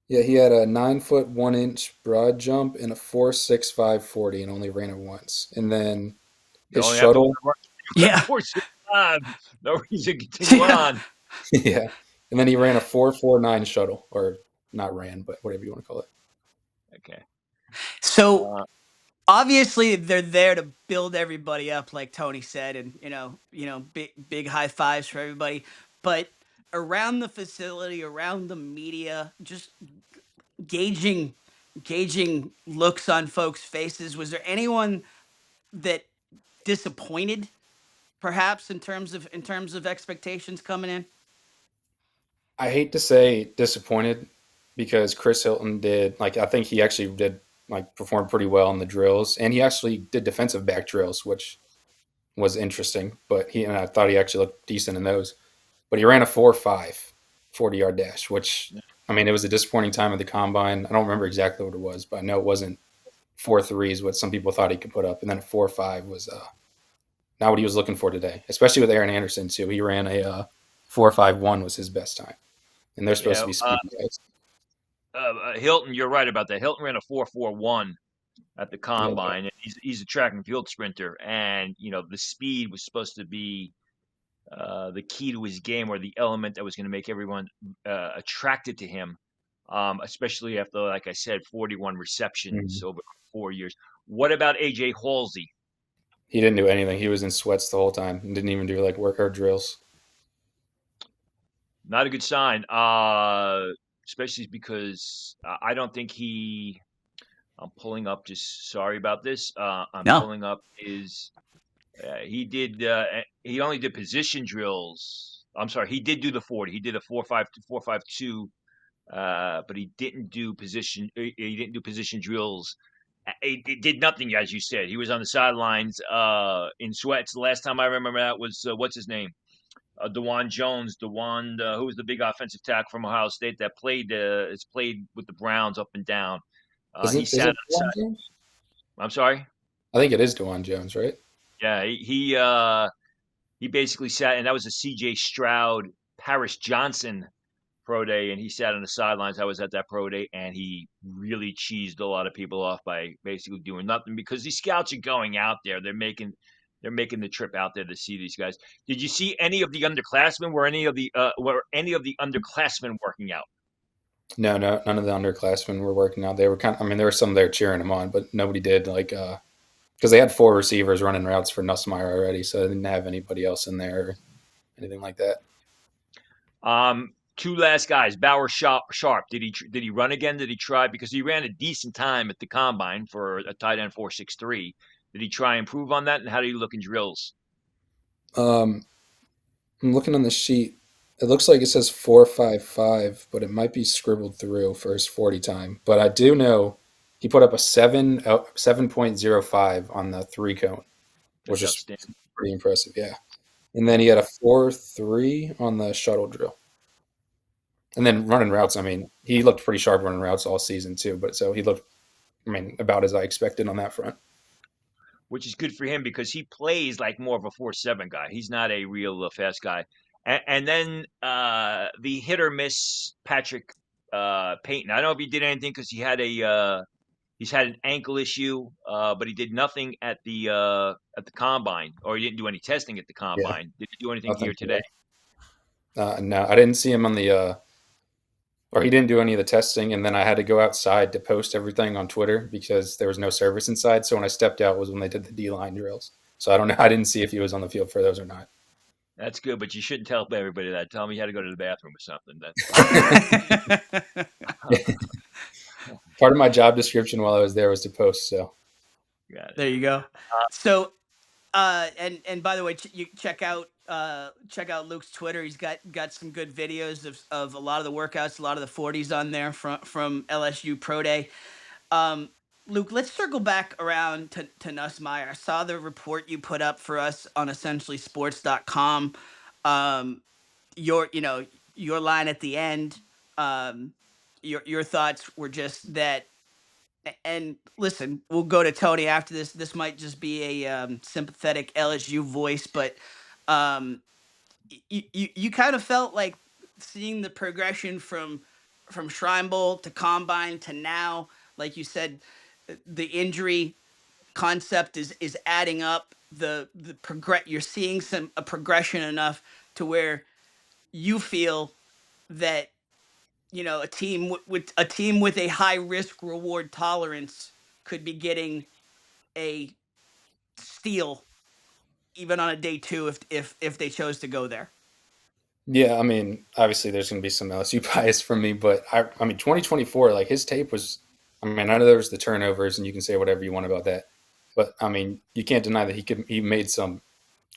Yeah, he had a 9 foot 1 inch broad jump and a 4.65 40, and only ran it once. And then his shuttle. Yeah. 4.65. No reason to continue on. Yeah, and then he ran a 4.49 shuttle, or not ran, but whatever you want to call it. Okay. So obviously they're there to build everybody up, like Tony said, and big high fives for everybody. But around the facility, around the media, just gauging looks on folks' faces. Was there anyone that disappointed, perhaps, in terms of expectations coming in? I hate to say disappointed, because Chris Hilton did, like, I think he actually did like perform pretty well in the drills, and he actually did defensive back drills, which was interesting. But I thought he actually looked decent in those. But he ran a 4.5 40-yard dash, which, I mean, it was a disappointing time at the combine. I don't remember exactly what it was, but I know it wasn't 4.3s, what some people thought he could put up, and then a 4.5 was not what he was looking for today, especially with Aaron Anderson too. He ran a 4.51 was his best time, and they're supposed to be speed guys. Hilton, you're right about that. Hilton ran a 4.41 at the combine. Yeah. And he's a track and field sprinter, and the speed was supposed to be the key to his game, or the element that was going to make everyone attracted to him, especially after, like I said, 41 receptions Mhm. over 4 years. What about AJ Halsey? He didn't do anything. He was in sweats the whole time and didn't even do like work or drills. Not a good sign, especially because I don't think he. I'm pulling up. Just sorry about this. I'm No. pulling up his. He did. He only did position drills. I'm sorry. He did do the 40. He did a 4.5 to 4.52, but he didn't do position. He didn't do position drills. He did nothing, as you said. He was on the sidelines in sweats. The last time I remember that was what's his name, Dewan Jones. Dewan, who was the big offensive tackle from Ohio State that played. Has played with the Browns up and down. He Is sat on it the Dewan side. Jones? I'm sorry. I think it is Dewan Jones, right? Yeah, he basically sat, and that was a C.J. Stroud, Paris Johnson pro day, and he sat on the sidelines. I was at that pro day, and he really cheesed a lot of people off by basically doing nothing, because these scouts are going out there. They're making the trip out there to see these guys. Did you see any of the underclassmen? Were any of the underclassmen working out? No, none of the underclassmen were working out. They were kind of, I mean, there were some there cheering him on, but nobody did like, because they had 4 receivers running routes for Nussmeier already, so they didn't have anybody else in there or anything like that. Two last guys, Bauer Sharp. Did he run again? Did he try? Because he ran a decent time at the combine for a tight end 4.63. Did he try and improve on that? And how do you look in drills? Um, I'm looking on the sheet. It looks like it says 4.55, but it might be scribbled through for his 40 time. But I do know he put up a 7.05 on the 3 cone, which That's is outstanding. pretty impressive. Yeah. And then he had a 4.3 on the shuttle drill. And then running routes, I mean, he looked pretty sharp running routes all season too. But so he looked, I mean, about as I expected on that front. Which is good for him because he plays like more of a 4.7 guy. He's not a real fast guy. And then the hit or miss Patrick Payton. I don't know if he did anything because he's had an ankle issue, but he did nothing at the combine, or he didn't do any testing at the Yeah. combine. Did he do anything Nothing here today? today. No, I didn't see him on the, or he didn't do any of the testing. And then I had to go outside to post everything on Twitter because there was no service inside. So when I stepped out was when they did the D line drills. So I don't know. I didn't see if he was on the field for those or not. That's good, but you shouldn't tell everybody that. Tell him you had to go to the bathroom or something. That's Part of my job description while I was there was to post. So got it. There you go. So, and by the way, you check out Luke's Twitter. He's got some good videos of a lot of the workouts, a lot of the 40s on there from LSU Pro Day. Luke, let's circle back around to Nussmeier. I saw the report you put up for us on EssentiallySports.com. Um, your line at the end. Um, your thoughts were just that. And listen, we'll go to Tony after this. This might just be a sympathetic LSU voice, but um, you kind of felt like seeing the progression from Shrine Bowl to Combine to now. Like you said, the injury concept is adding up. The progress, you're seeing a progression enough to where you feel that a team with a high risk reward tolerance could be getting a steal even on a day two if they chose to go there. yeah, I mean, obviously there's going to be some LSU bias from me, but I mean, 2024, like his tape was. I mean, I know there was the turnovers, and you can say whatever you want about that, but I mean, you can't deny that he made some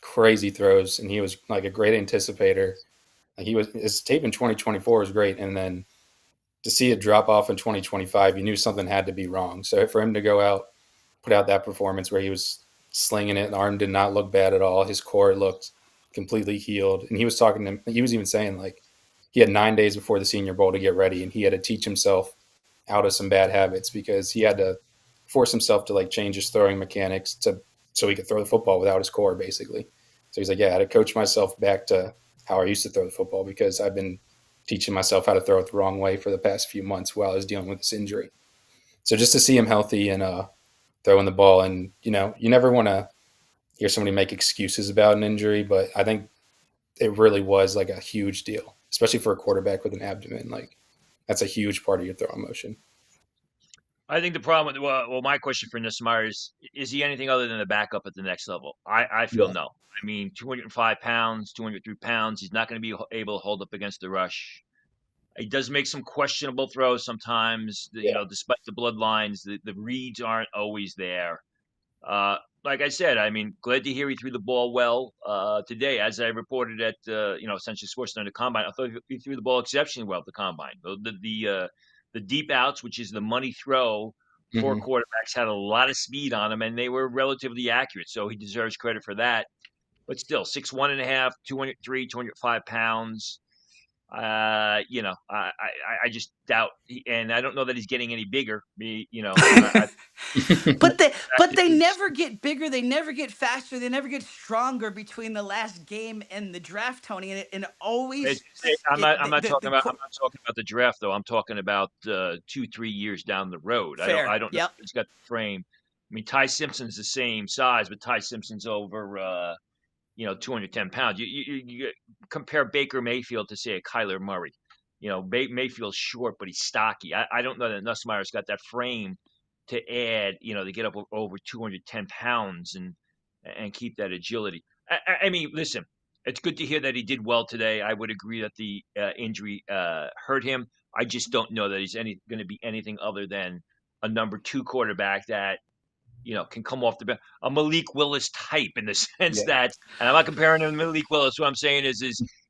crazy throws, and he was like a great anticipator. Like his tape in 2024 was great, and then to see it drop off in 2025, you knew something had to be wrong. So for him to go out, put out that performance where he was slinging it, the arm did not look bad at all. His core looked completely healed, and he was talking to him. He was even saying like he had 9 days before the Senior Bowl to get ready, and he had to teach himself out of some bad habits because he had to force himself to like change his throwing mechanics to so he could throw the football without his core, basically. So he's like, yeah, I had to coach myself back to how I used to throw the football because I've been teaching myself how to throw it the wrong way for the past few months while I was dealing with this injury. So just to see him healthy and throwing the ball, and you never want to hear somebody make excuses about an injury, but I think it really was like a huge deal, especially for a quarterback with an abdomen. Like that's a huge part of your throwing motion. I think the problem with well, my question for Nussmeier is he anything other than a backup at the next level? I feel Yeah. no. I mean, 205 pounds, 203 pounds. He's not going to be able to hold up against the rush. He does make some questionable throws sometimes. You Yeah. know, despite the bloodlines, the reads aren't always there. Like I said, I mean, glad to hear he threw the ball well today. As I reported at Essentially Sports during the combine, I thought he threw the ball exceptionally well at the combine. The deep outs, which is the money throw for Mm-hmm. quarterbacks, had a lot of speed on them, and they were relatively accurate. So he deserves credit for that. But still, 6'1" and a half, 203, 205 pounds. I just doubt, and I don't know that he's getting any bigger. But they Fact but they is, never get bigger, they never get faster, they never get stronger between the last game and the draft, Tony, and it always I'm not talking about the draft though. I'm talking about 2-3 years down the road. fair. I don't know Yep. if he's got the frame. I mean, Ty Simpson's the same size, but Ty Simpson's over 210 pounds. You compare Baker Mayfield to say a Kyler Murray. Mayfield's short, but he's stocky. I don't know that Nussmeier's got that frame to add, to get up over 210 pounds and keep that agility. I mean, listen, it's good to hear that he did well today. I would agree that the injury hurt him. I just don't know that he's going to be anything other than a number 2 quarterback that can come off the bench, a Malik Willis type in the sense Yeah. that, and I'm not comparing him to Malik Willis. What I'm saying is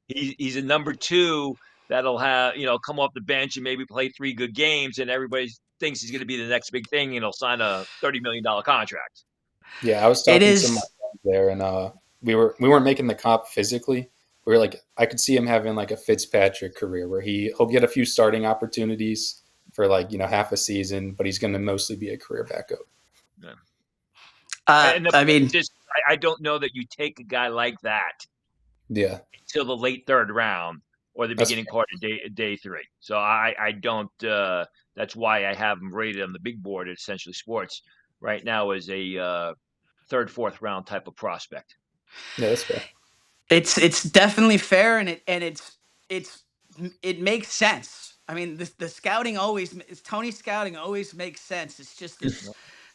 he's a number 2 that'll have, come off the bench and maybe play 3 good games, and everybody thinks he's going to be the next big thing, and he'll sign a $30 million contract. Yeah, I was It talking to my is. friend there, and we weren't making the comp physically. We were like, I could see him having like a Fitzpatrick career where he'll get a few starting opportunities for like half a season, but he's going to mostly be a career backup. Yeah. And the I point mean, is just, I don't know that you take a guy like that Yeah, until the late 3rd round or the that's beginning part of day 3. So I don't. That's why I have him rated on the big board at Essentially Sports right now as a 3rd, 4th round type of prospect. yeah, that's fair. it's definitely fair, and it makes sense. I mean, the scouting always, Tony's scouting always makes sense. It's just No,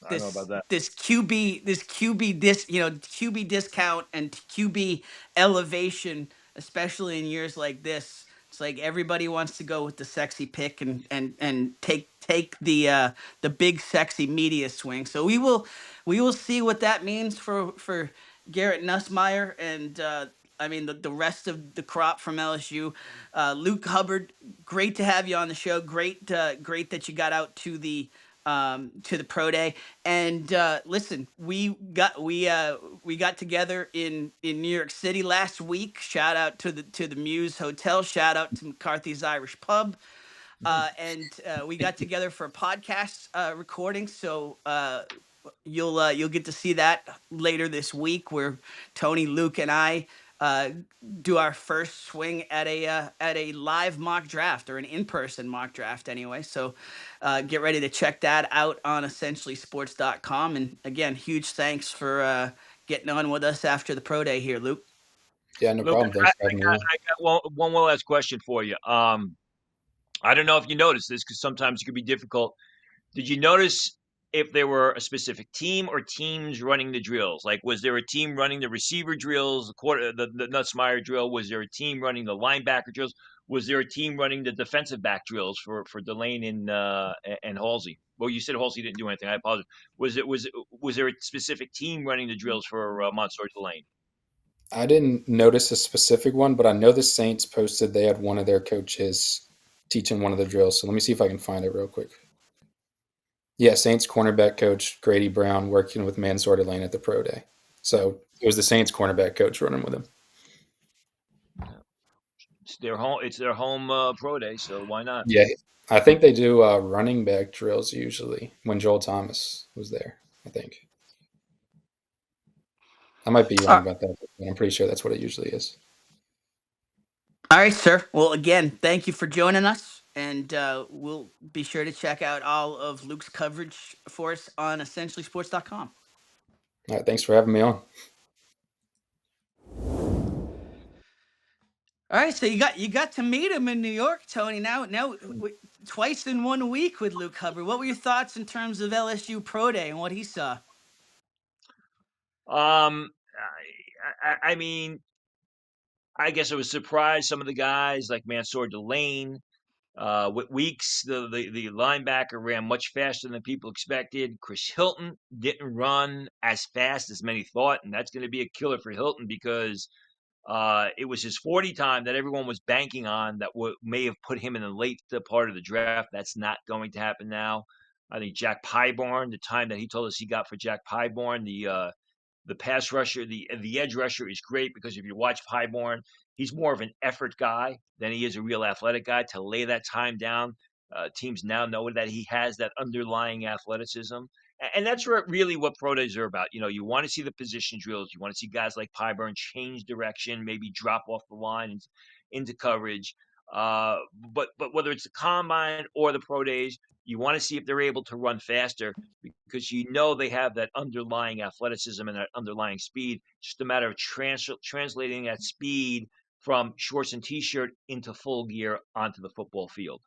I don't know this about that. this QB QB discount and QB elevation, especially in years like this. It's like everybody wants to go with the sexy pick and take the big sexy media swing. So we will see what that means for Garrett Nussmeier and I mean the rest of the crop from LSU. Luke Hubard, great to have you on the show. Great that you got out to the pro day. And listen, we got together in New York City last week. Shout out to the Muse Hotel. Shout out to McCarthy's Irish Pub. And we got together for a podcast recording. So you'll get to see that later this week, where Tony, Luke, and I do our first swing at a live mock draft, or an in-person mock draft anyway. So get ready to check that out on EssentiallySports.com. And again, huge thanks for getting on with us after the pro day here, Luke. Yeah, no Luke, problem. Thanks for having me on. I got one more last question for you. I don't know if you noticed this because sometimes it could be difficult. Did you notice if there were a specific team or teams running the drills? Like, was there a team running the receiver drills, the Nussmeier drill? Was there a team running the linebacker drills? Was there a team running the defensive back drills for Delane and Halsey? Well, you said Halsey didn't do anything. I apologize. Was there a specific team running the drills for Monsieur Delane? I didn't notice a specific one, but I know the Saints posted they had one of their coaches teaching one of the drills. So let me see if I can find it real quick. Yeah, Saints cornerback coach Grady Brown working with Mansour Delane at the pro day. So it was the Saints cornerback coach running with him. It's their home. It's their home pro day, so why not? Yeah, I think they do running back drills usually when Joel Thomas was there, I think. I might be wrong about that, but I'm pretty sure that's what it usually is. All right, sir. Well, again, thank you for joining us, and we'll be sure to check out all of Luke's coverage for us on EssentiallySports.com. All right, thanks for having me on. All right, so you got to meet him in New York, Tony. Now twice in 1 week with Luke Hubard. What were your thoughts in terms of LSU Pro Day and what he saw? Um, I mean, I guess I was surprised. Some of the guys like Mansour Delane, with Weeks, the linebacker ran much faster than people expected. Chris Hilton didn't run as fast as many thought, and that's going to be a killer for Hilton because it was his 40 time that everyone was banking on that may have put him in the late part of the draft. That's not going to happen now. I think Jack Pyborn, the time that he told us he got for Jack Pyborn, the pass rusher, the edge rusher is great because if you watch Pyborn, he's more of an effort guy than he is a real athletic guy. To lay that time down, teams now know that he has that underlying athleticism. And that's really what pro days are about. You want to see the position drills. You want to see guys like Pyburn change direction, maybe drop off the line into coverage. But whether it's the combine or the pro days, you want to see if they're able to run faster because they have that underlying athleticism and that underlying speed. Just a matter of translating that speed from shorts and t-shirt into full gear onto the football field.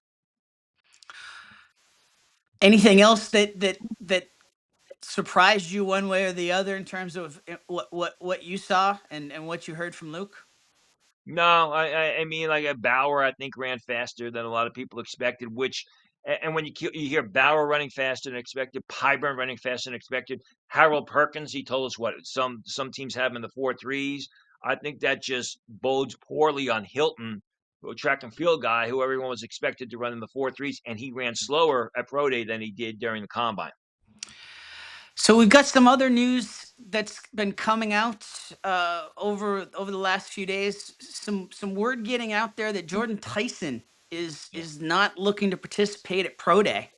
Anything else that surprised you one way or the other in terms of what you saw and what you heard from Luke? No, I mean, like Bauer, I think ran faster than a lot of people expected. And when you hear Bauer running faster than expected, Pyburn running faster than expected, Harold Perkins, he told us what some teams have him in the 4.3s. I think that just bodes poorly on Hilton, a track and field guy who everyone was expected to run in the 4.3s, and he ran slower at pro day than he did during the combine. So we've got some other news that's been coming out over the last few days. Some word getting out there that Jordan Tyson is not looking to participate at pro day.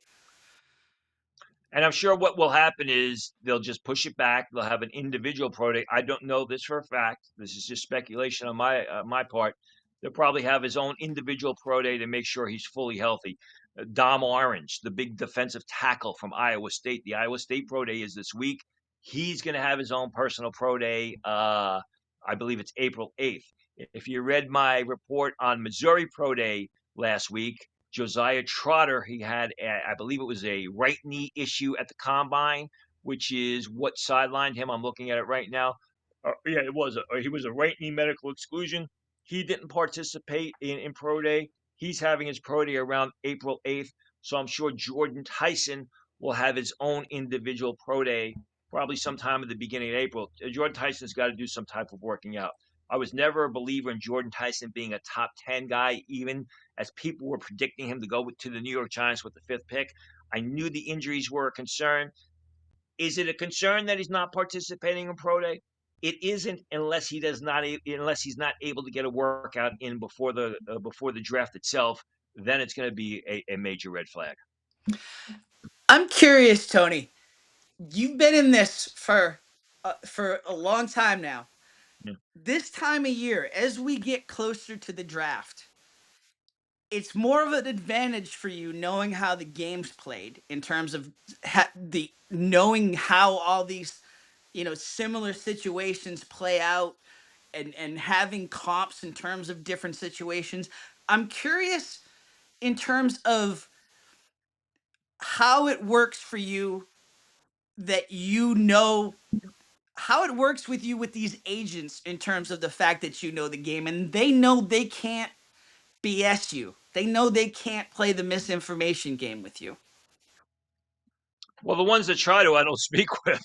And I'm sure what will happen is they'll just push it back. They'll have an individual pro day. I don't know this for a fact. This is just speculation on my part. They'll probably have his own individual pro day to make sure he's fully healthy. Dom Orange, the big defensive tackle from Iowa State. The Iowa State pro day is this week. He's going to have his own personal pro day. I believe it's April 8th. If you read my report on Missouri pro day last week, Josiah Trotter, he had, I believe it was a right knee issue at the combine, which is what sidelined him. I'm looking at it right now. Yeah, it was. He was a right knee medical exclusion. He didn't participate in pro day. He's having his pro day around April 8th. So I'm sure Jordan Tyson will have his own individual pro day probably sometime at the beginning of April. Jordan Tyson's got to do some type of working out. I was never a believer in Jordan Tyson being a top 10 guy, even as people were predicting him to go to the New York Giants with the 5th pick. I knew the injuries were a concern. Is it a concern that he's not participating in pro day? It isn't unless he's not able to get a workout in before the draft itself. Then it's going to be a major red flag. I'm curious, Tony. You've been in this for a long time now. Yeah. This time of year, as we get closer to the draft, it's more of an advantage for you knowing how the game's played in terms of knowing how all these similar situations play out and having comps in terms of different situations. I'm curious in terms of how it works for you, that how it works with you with these agents in terms of the fact that you know the game and they know they can't BS you. They know they can't play the misinformation game with you. Well, the ones that try to, I don't speak with.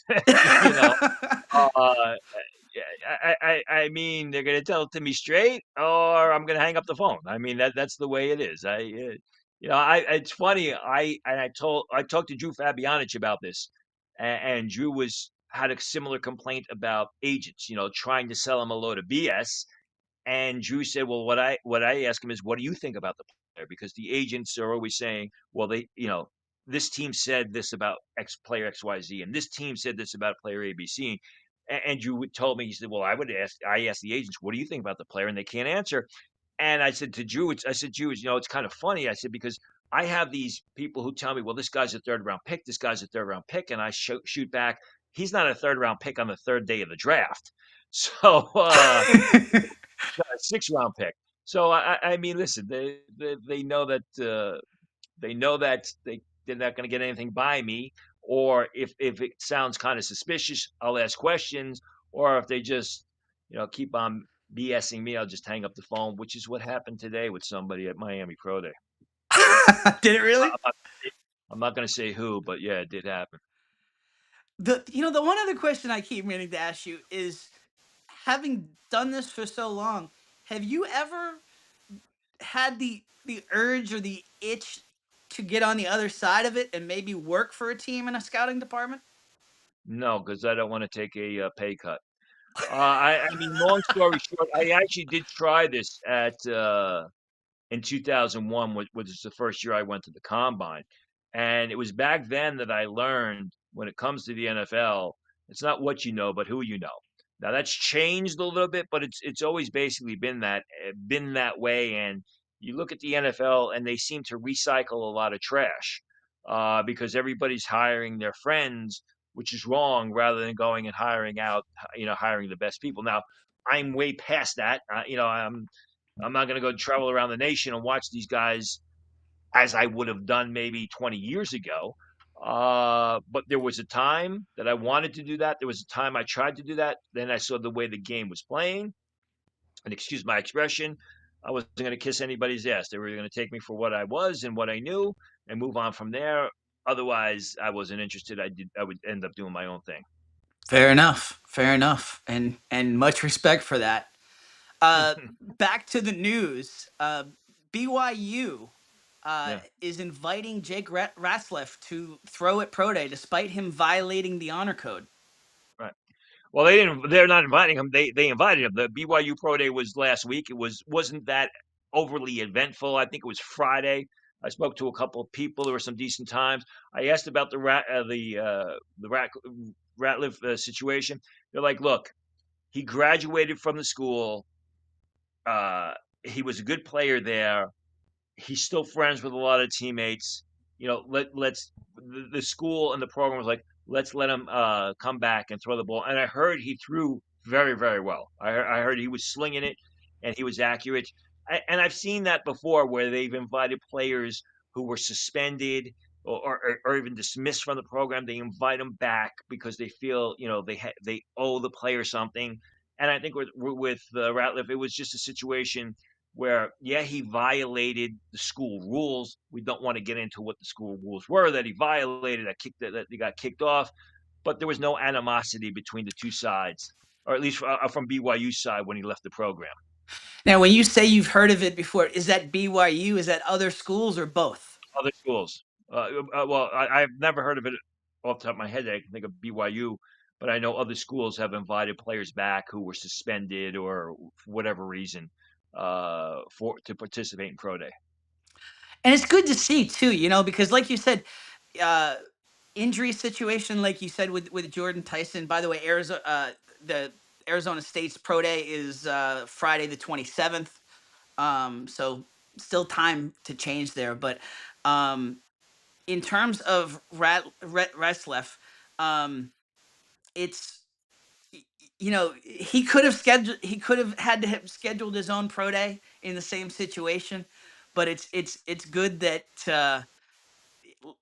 I mean, they're going to tell it to me straight, or I'm going to hang up the phone. I mean, that's the way it is. It's funny. I talked to Drew Fabianich about this, and Drew had a similar complaint about agents, trying to sell him a load of BS. And Drew said, well, what I ask him is, what do you think about the player? Because the agents are always saying, well, this team said this about X player XYZ, and this team said this about player ABC. And Drew told me, he said, well, I asked the agents, what do you think about the player? And they can't answer. And I said to Drew, it's kind of funny. I said, because I have these people who tell me, well, this guy's a 3rd round pick. This guy's a 3rd round pick. And I shoot back, he's not a 3rd round pick on the 3rd day of the draft. So, a 6th round pick. So I mean, listen, they know that they're not going to get anything by me, or if it sounds kind of suspicious, I'll ask questions, or if they just keep on BSing me, I'll just hang up the phone, which is what happened today with somebody at Miami Pro Day. Did it really? I'm not going to say who, but yeah, it did happen. The one other question I keep meaning to ask you is, having done this for so long, have you ever had the urge or the itch to get on the other side of it and maybe work for a team in a scouting department? No, because I don't want to take a pay cut. I mean, long story short, I actually did try this in 2001, which was the first year I went to the combine. And it was back then that I learned when it comes to the NFL, it's not what you know, but who you know. Now that's changed a little bit, but it's always basically been that way. And you look at the NFL, and they seem to recycle a lot of trash because everybody's hiring their friends, which is wrong, rather than going and hiring the best people. Now I'm way past that. I'm not going to go travel around the nation and watch these guys as I would have done maybe 20 years ago. But there was a time that I wanted to do that. There was a time I tried to do that. Then I saw the way the game was playing, and excuse my expression, I wasn't going to kiss anybody's ass. They were going to take me for what I was and what I knew, and move on from there. Otherwise, I wasn't interested. I would end up doing my own thing. Fair enough. Fair enough. And much respect for that. Back to the news. BYU Yeah. is inviting Jake Ratzlaff to throw at Pro Day despite him violating the honor code. Right. Well, they didn't. They're not inviting him. They invited him. The BYU Pro Day was last week. Wasn't that overly eventful. I think it was Friday. I spoke to a couple of people. There were some decent times. I asked about Ratliff situation. They're like, look, he graduated from the school. Uh, he was a good player there. He's still friends with a lot of teammates. Let's the school and the program was like, let's let him come back and throw the ball. And I heard he threw very, very well. I heard he was slinging it and he was accurate. And I've seen that before where they've invited players who were suspended or even dismissed from the program. They invite them back because they feel they owe the player something. And I think with Ratliff, it was just a situation where, yeah, he violated the school rules. We don't want to get into what the school rules were that he violated, that he got kicked off, but there was no animosity between the two sides, or at least from BYU's side when he left the program. Now, when you say you've heard of it before, is that BYU? Is that other schools or both? Other schools. Well, I've never heard of it off the top of my head. I can think of BYU, but I know other schools have invited players back who were suspended or for whatever reason to participate in pro day. And it's good to see too, because like you said, uh, injury situation, like you said with Jordan Tyson. By the way, the Arizona State's pro day is Friday the 27th. So still time to change there, but in terms of Retzlaff, it's he could have had to have scheduled his own pro day in the same situation, but it's good that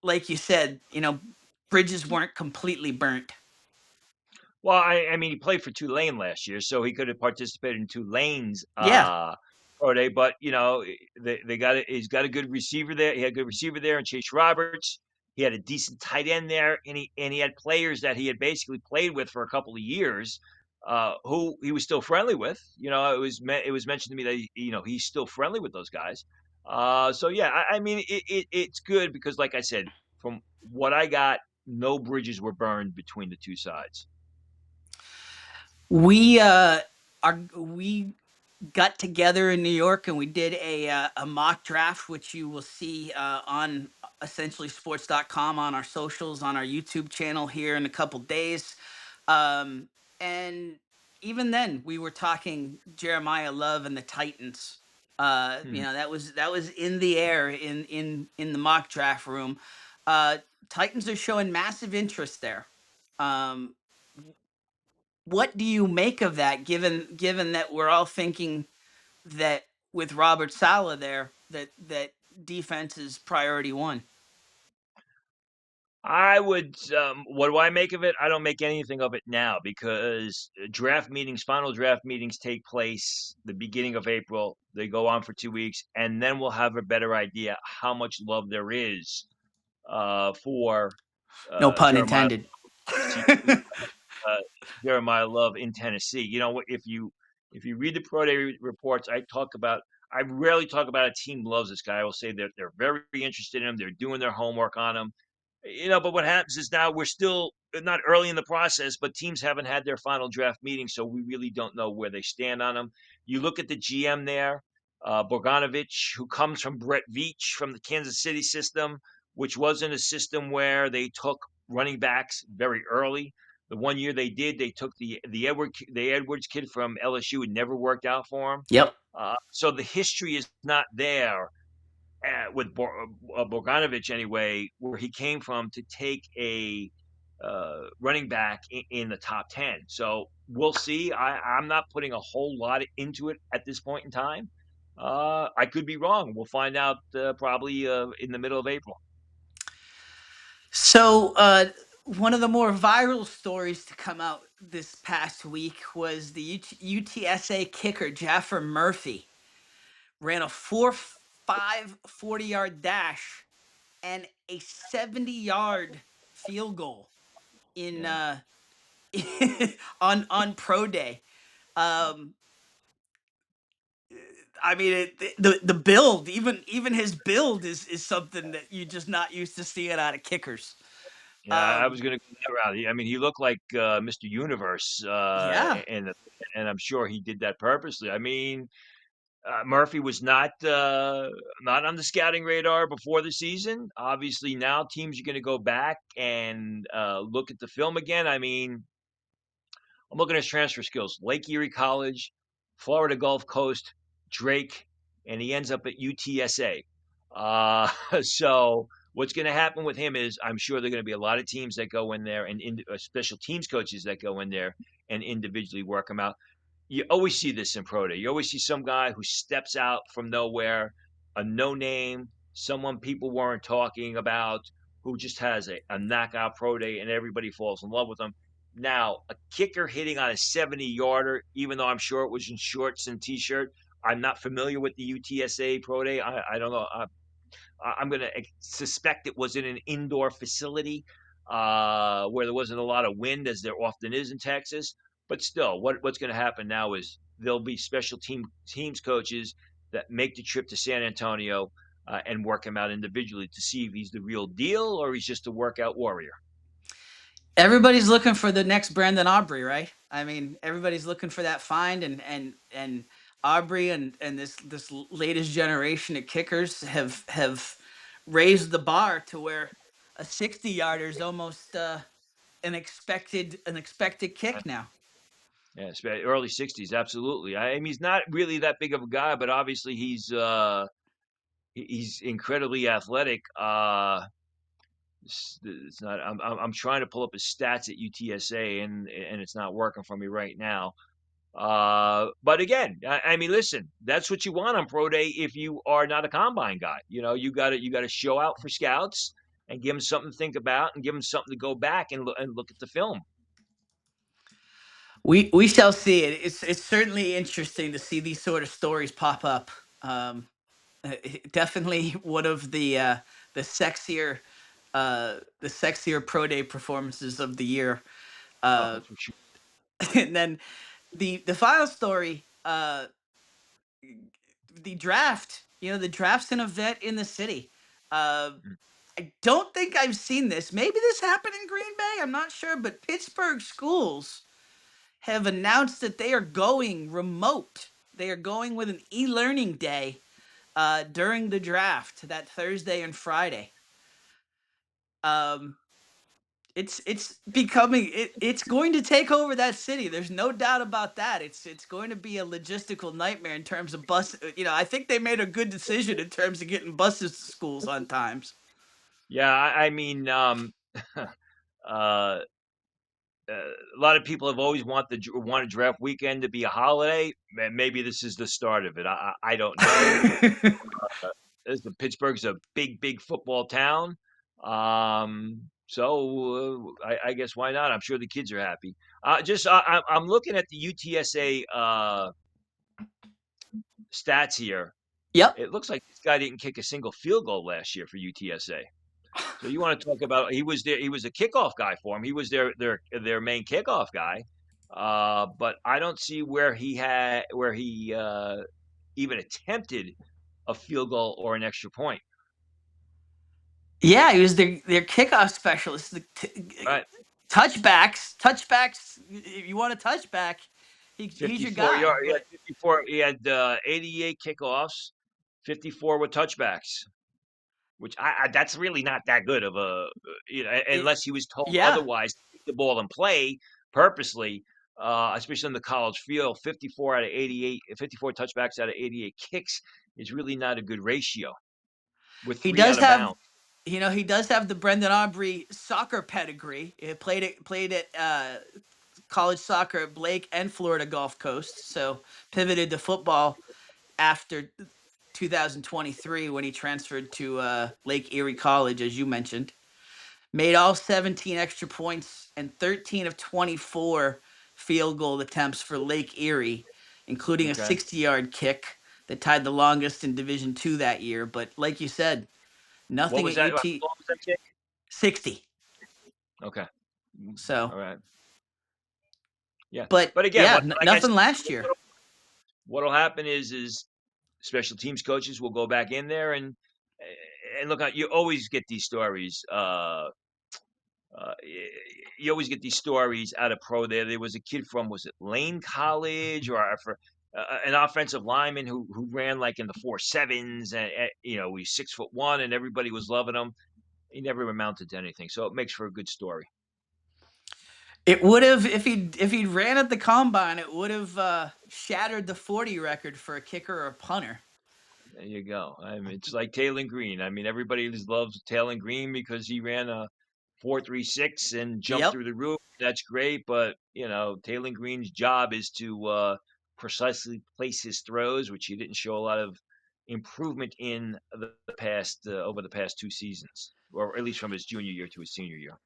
like you said, bridges weren't completely burnt. Well, I mean, he played for Tulane last year, so he could have participated in Tulane's Yeah. pro day. But he's got a good receiver there. He had a good receiver there, and Chase Roberts. He had a decent tight end there, and he had players that he had basically played with for a couple of years, who he was still friendly with. It was mentioned to me that he's still friendly with those guys. So yeah, I mean, it's good because, like I said, from what I got, no bridges were burned between the two sides. We got together in New York and we did a mock draft, which you will see on EssentiallySports.com, on our socials, on our YouTube channel here in a couple days. And even then, we were talking Jeremiah Love and the Titans. That was in the air in the mock draft room. Titans are showing massive interest there. What do you make of that, given that we're all thinking that with Robert Saleh there that defense is priority one. I would. What do I make of it? I don't make anything of it now because final draft meetings take place the beginning of April. They go on for 2 weeks, and then we'll have a better idea how much love there is for No pun Jeremiah intended. uh, Jeremiah Love in Tennessee. You know, if you read the pro day reports, I rarely talk about a team loves this guy. I will say that they're very interested in him. They're doing their homework on him. But what happens is now we're still not early in the process, but teams haven't had their final draft meeting, so we really don't know where they stand on him. You look at the GM there, Bogdanovich, who comes from Brett Veach from the Kansas City system, which wasn't a system where they took running backs very early. The one year they did, they took the Edwards kid from LSU. It never worked out for him. Yep. So the history is not there with Bogdanovich anyway, where he came from to take a running back in the top 10. So we'll see. I'm not putting a whole lot into it at this point in time. I could be wrong. We'll find out probably in the middle of April. So one of the more viral stories to come out this past week was the UTSA kicker Jaffer Murphy ran a 4.5 40-yard dash and a 70-yard field goal in on pro day. I mean, the build, even his build is something that you're just not used to seeing out of kickers. Yeah, I was going to go that route. I mean, he looked like Mr. Universe, Yeah. and I'm sure he did that purposely. I mean, Murphy was not on the scouting radar before the season. Obviously, now teams are going to go back and look at the film again. I mean, I'm looking at his transfer skills: Lake Erie College, Florida Gulf Coast, Drake, and he ends up at UTSA. So what's going to happen with him is I'm sure there are going to be a lot of teams that go in there and special teams coaches that go in there and individually work him out. You always see this in pro day. You always see some guy who steps out from nowhere, a no name, someone people weren't talking about, who just has a knockout pro day and everybody falls in love with him. Now, a kicker hitting on a 70-yarder, even though I'm sure it was in shorts and t-shirt, I'm not familiar with the UTSA pro day. I don't know. I'm going to suspect it was in an indoor facility where there wasn't a lot of wind, as there often is in Texas. But still, what's going to happen now is there'll be special teams coaches that make the trip to San Antonio and work him out individually to see if he's the real deal or he's just a workout warrior. Everybody's looking for the next Brandon Aubrey, right? I mean, everybody's looking for that find, and Aubrey and this latest generation of kickers have raised the bar to where a 60-yarder is almost an expected kick now. Yeah, early 60s, absolutely. I mean, he's not really that big of a guy, but obviously he's incredibly athletic. It's not. I'm trying to pull up his stats at UTSA, and it's not working for me right now. But again, I mean, listen, that's what you want on pro day if you are not a combine guy. You got to show out for scouts and give them something to think about and give them something to go back and look at the film. We shall see it. It's certainly interesting to see these sort of stories pop up. Definitely one of the sexier pro day performances of the year. Oh, for sure. And then the final story, the draft. The draft's an event in the city. I don't think I've seen this. Maybe this happened in Green Bay. I'm not sure, but Pittsburgh schools have announced that they are going remote. They are going with an e-learning day during the draft, that Thursday and Friday. It's becoming it's going to take over that city. There's no doubt about that. It's going to be a logistical nightmare in terms of bus. I think they made a good decision in terms of getting buses to schools on times. Yeah, I mean, uh, a lot of people have always wanted draft weekend to be a holiday. Maybe this is the start of it. I don't know. Pittsburgh's a big football town. So I guess why not? I'm sure the kids are happy. I'm looking at the UTSA stats here. Yep. It looks like this guy didn't kick a single field goal last year for UTSA. So you want to talk about he was there? He was a kickoff guy for him. He was their main kickoff guy. But I don't see where he even attempted a field goal or an extra point. Yeah, he was their kickoff specialist. Right. Touchbacks. If you want a touchback, he's your guy. He had 54. He had 88 kickoffs, 54 with touchbacks. Which that's really not that good of a unless he was told otherwise to take the ball and play purposely, especially in the college field. 54 out of 88, 54 touchbacks out of 88 kicks is really not a good ratio. With three out of bounds. He does have the Brendan Aubrey soccer pedigree. He played at college soccer at Blake and Florida Gulf Coast. So pivoted to football after 2023 when he transferred to Lake Erie College, as you mentioned. Made all 17 extra points and 13 of 24 field goal attempts for Lake Erie, including a 60-yard kick that tied the longest in Division II that year. But like you said, nothing at UT. What was that kick? 60. Okay. So. All right. Yeah. But again, nothing last year. What'll happen is special teams coaches will go back in there and look. You always get these stories. You always get these stories out of pro. There was a kid from, was it Lane College or an offensive lineman who ran like in the 4.7s, and he's 6'1", and everybody was loving him. He never amounted to anything, so it makes for a good story. It would have if he'd ran at the combine. It would have shattered the 40 record for a kicker or a punter. There you go. I mean, it's like Taylor Green. I mean, everybody loves Taylor Green because he ran a 4.36 and jumped through the roof. That's great, but Taylor Green's job is to precisely place his throws, which he didn't show a lot of improvement in the past over the past 2 seasons, or at least from his junior year to his senior year.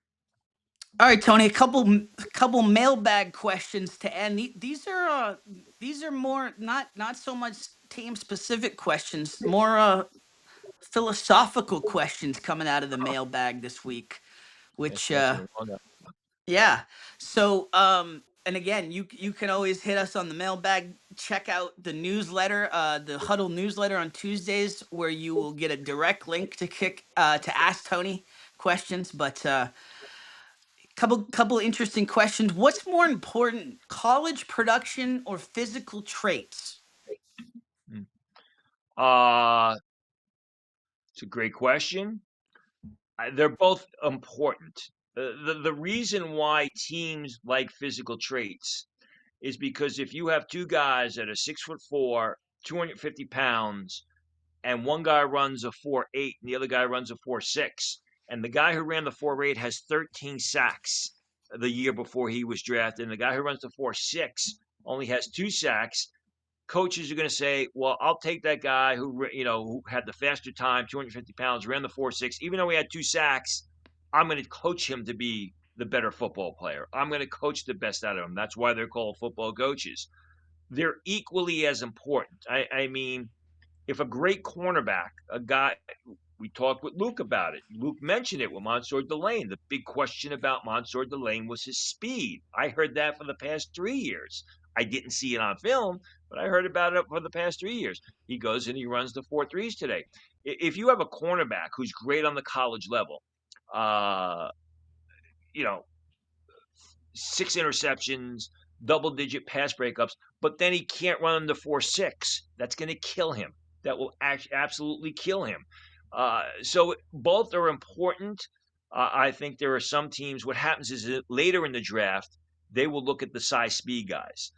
All right, Tony, a couple mailbag questions to end. These are more not so much team specific questions, more philosophical questions coming out of the mailbag this week. Which yeah. So and again, you can always hit us on the mailbag. Check out the newsletter, the Huddle newsletter on Tuesdays, where you will get a direct link to ask Tony questions. But couple interesting questions. What's more important, college production or physical traits? It's a great question. They're both important. The reason why teams like physical traits is because if you have two guys that are 6'4", 250 pounds, and one guy runs a 4.8 and the other guy runs a 4.6, and the guy who ran the 4.8 has 13 sacks the year before he was drafted, and the guy who runs the 4.6 only has 2 sacks, coaches are going to say, well, I'll take that guy who had the faster time, 250 pounds, ran the 4.6. Even though he had 2 sacks, I'm going to coach him to be the better football player. I'm going to coach the best out of him. That's why they're called football coaches. They're equally as important. I mean, if a great cornerback, a guy, we talked with Luke about it. Luke mentioned it with Mansour Delane. The big question about Mansour Delane was his speed. I heard that for the past 3 years. I didn't see it on film, but I heard about it for the past 3 years. He goes and he runs the 4.3s today. If you have a cornerback who's great on the college level, 6 interceptions, double-digit pass breakups, but then he can't run the 4.6, that's going to kill him. That will absolutely kill him. So both are important. I think there are some teams, what happens is that later in the draft, they will look at the size speed guys.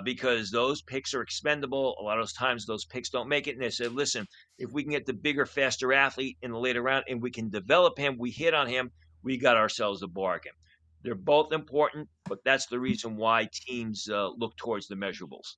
Because those picks are expendable. A lot of those times those picks don't make it. And they say, listen, if we can get the bigger, faster athlete in the later round and we can develop him, we hit on him, we got ourselves a bargain. They're both important, but that's the reason why teams look towards the measurables.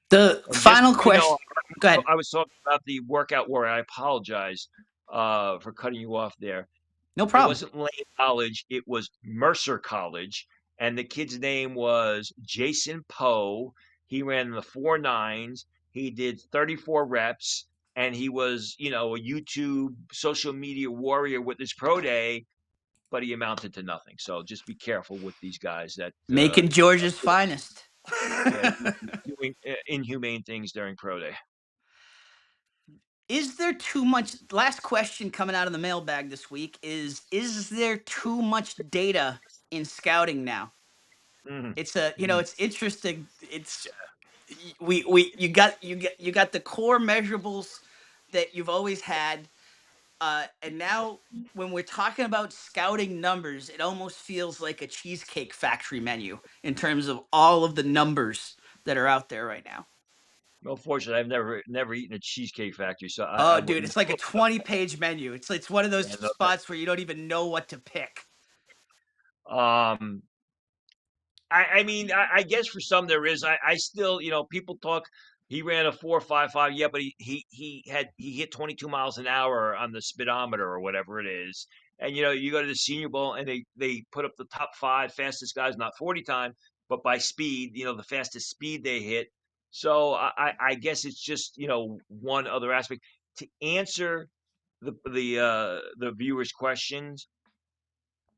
The And just final so you know, question. Go ahead. I was talking about the workout where I apologize for cutting you off there. No It problem. wasn't Lane College, it was Mercer College, and the kid's name was Jason Poe. He ran the 4.9s. He did 34 reps, and he was, a YouTube social media warrior with his pro day, but he amounted to nothing. So just be careful with these guys that, Making Georgia's finest. yeah, doing inhumane things during pro day. Is there too much? Last question coming out of the mailbag this week is there too much data in scouting now? Mhm. It's it's interesting. It's Yeah. you got the core measurables that you've always had, and now when we're talking about scouting numbers, it almost feels like a Cheesecake Factory menu in terms of all of the numbers that are out there right now. Well, fortunately, I've never eaten a Cheesecake Factory, so I Oh, dude, wouldn't it's like a know about 20-page menu. It's one of those that. No, spots where you don't even know what to pick. um, I mean, I guess for some there is. I still, people talk. He ran a 4.55, yeah, but he hit 22 miles an hour on the speedometer or whatever it is. And you go to the Senior Bowl and they put up the top 5 fastest guys, not 40 time, but by speed. The fastest speed they hit. So I guess it's just one other aspect to answer the viewers' questions.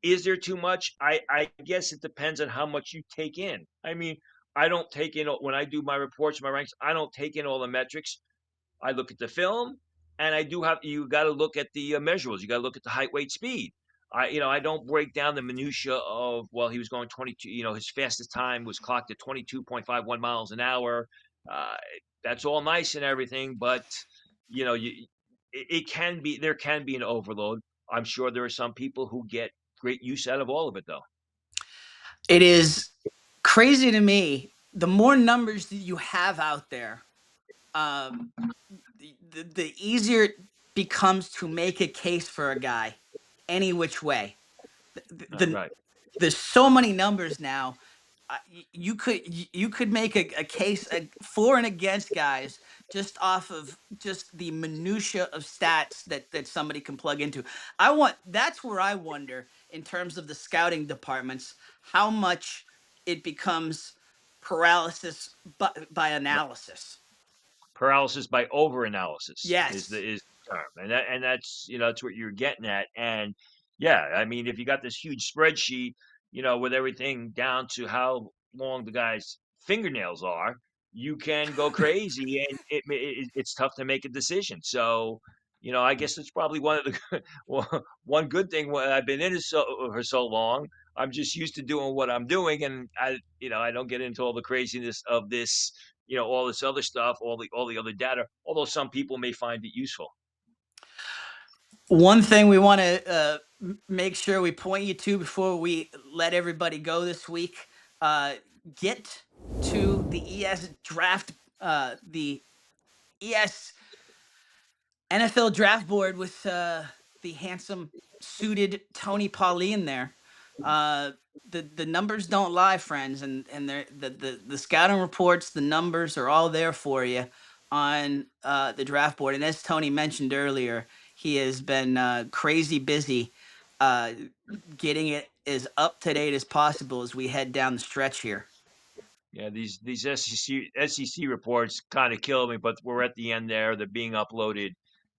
Is there too much? I guess it depends on how much you take in. I mean, I don't take in when I do my reports, my ranks, I don't take in all the metrics. I look at the film, and you got to look at the measurables. You got to look at the height, weight, speed. I don't break down the minutia of, well, he was going 22. His fastest time was clocked at 22.51 miles an hour. Uh, that's all nice and everything, but it can be there can be an overload. I'm sure there are some people who get great use out of all of it, though. It is crazy to me. The more numbers that you have out there, um, the easier it becomes to make a case for a guy any which way. The, Right. there's so many numbers now. You could make a case for and against guys just off of just the minutia of stats that somebody can plug into. That's where I wonder in terms of the scouting departments how much it becomes paralysis by analysis. Paralysis by overanalysis is Yes. the term, and that's what you're getting at. And yeah, I mean, if you got this huge spreadsheet, with everything down to how long the guy's fingernails are, you can go crazy, and it's tough to make a decision. So, I guess it's probably one of the one good thing when I've been in it for so long. I'm just used to doing what I'm doing, and I don't get into all the craziness of this, all this other stuff, all the other data. Although some people may find it useful. One thing we want to make sure we point you to before we let everybody go this week, uh, get to the ES draft, the ES NFL draft board with the handsome suited Tony Pauline there. The numbers don't lie, friends, and the scouting reports, the numbers are all there for you on the draft board. And as Tony mentioned earlier, he has been crazy busy getting it as up to date as possible as we head down the stretch here. Yeah, these SEC reports kind of kill me, but we're at the end there. They're being uploaded.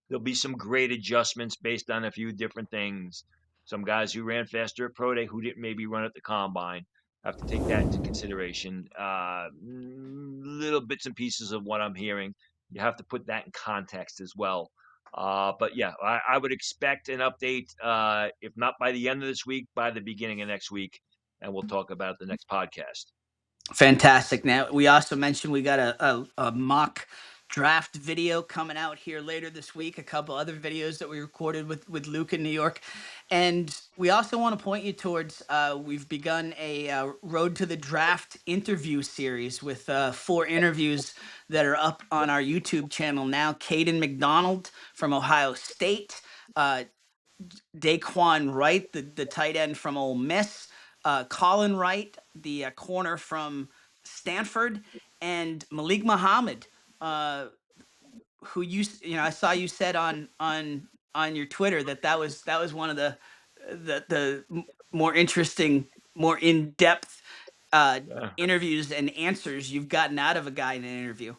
There'll be some great adjustments based on a few different things. Some guys who ran faster at pro day who didn't maybe run at the combine have to take that into consideration. Little bits and pieces of what I'm hearing, you have to put that in context as well. But yeah, I would expect an update, if not by the end of this week, by the beginning of next week, and we'll talk about it the next podcast. Fantastic. Now, we also mentioned we got a mock draft video coming out here later this week, a couple other videos that we recorded with Luke in New York. And we also want to point you towards, we've begun a Road to the Draft interview series with 4 interviews that are up on our YouTube channel now. Caden McDonald from Ohio State, Daquan Wright, the tight end from Ole Miss, Colin Wright, the corner from Stanford, and Malik Muhammad, who I saw you said on your Twitter that was one of the more interesting, more in depth interviews and answers you've gotten out of a guy in an interview.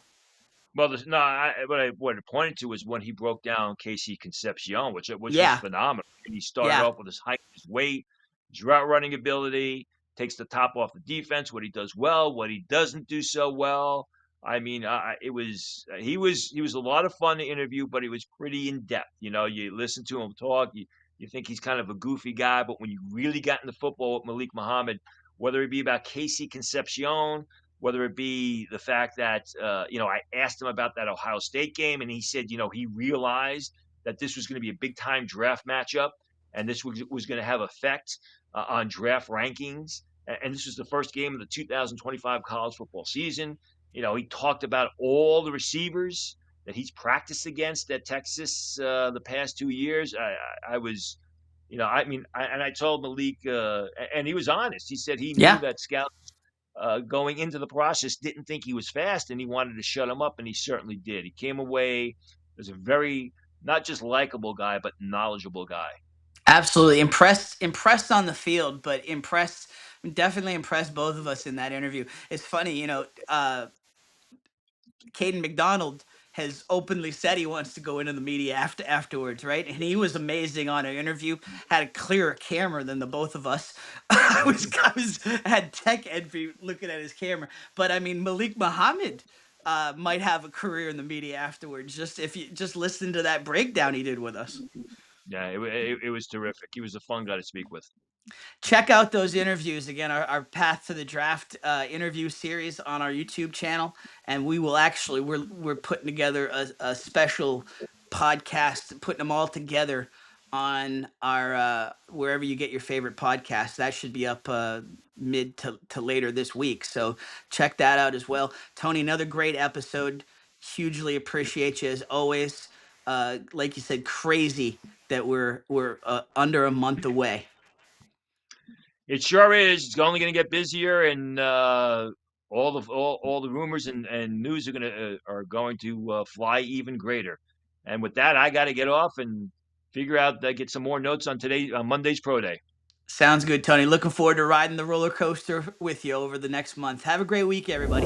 Well, what I pointed to was when he broke down Casey Concepcion, which was phenomenal. And he started off with his height, his weight, his route running ability, takes the top off the defense, what he does well, what he doesn't do so well. I mean, he was a lot of fun to interview, but he was pretty in depth. You know, you listen to him talk, you think he's kind of a goofy guy, but when you really got into football with Malik Muhammad, whether it be about Casey Concepcion, whether it be the fact that, I asked him about that Ohio State game, and he said, he realized that this was going to be a big-time draft matchup, and this was going to have effect on draft rankings. And this was the first game of the 2025 college football season. He talked about all the receivers that he's practiced against at Texas the past 2 years. I was, I told Malik, and he was honest. He said he knew that scouts going into the process didn't think he was fast, and he wanted to shut him up, and he certainly did. He came away as a very not just likable guy, but knowledgeable guy. Absolutely impressed on the field, but definitely impressed both of us in that interview. It's funny, Caden McDonald has openly said he wants to go into the media afterwards, right? And he was amazing on an interview, had a clearer camera than the both of us. I had tech envy looking at his camera. But I mean, Malik Muhammad might have a career in the media afterwards, just if you just listen to that breakdown he did with us. Yeah, it was terrific. He was a fun guy to speak with. Check out those interviews again, our Path to the Draft interview series on our YouTube channel, and we will actually we're putting together a special podcast, putting them all together on our wherever you get your favorite podcast. That should be up mid to later this week, so check that out as well. Tony, another great episode. Hugely appreciate you as always. Like you said, crazy that we're under a month away. It sure is. It's only going to get busier, and all the rumors and news are going to fly even greater. And with that, I got to get off and figure out get some more notes on Monday's Pro Day. Sounds good, Tony. Looking forward to riding the roller coaster with you over the next month. Have a great week, everybody.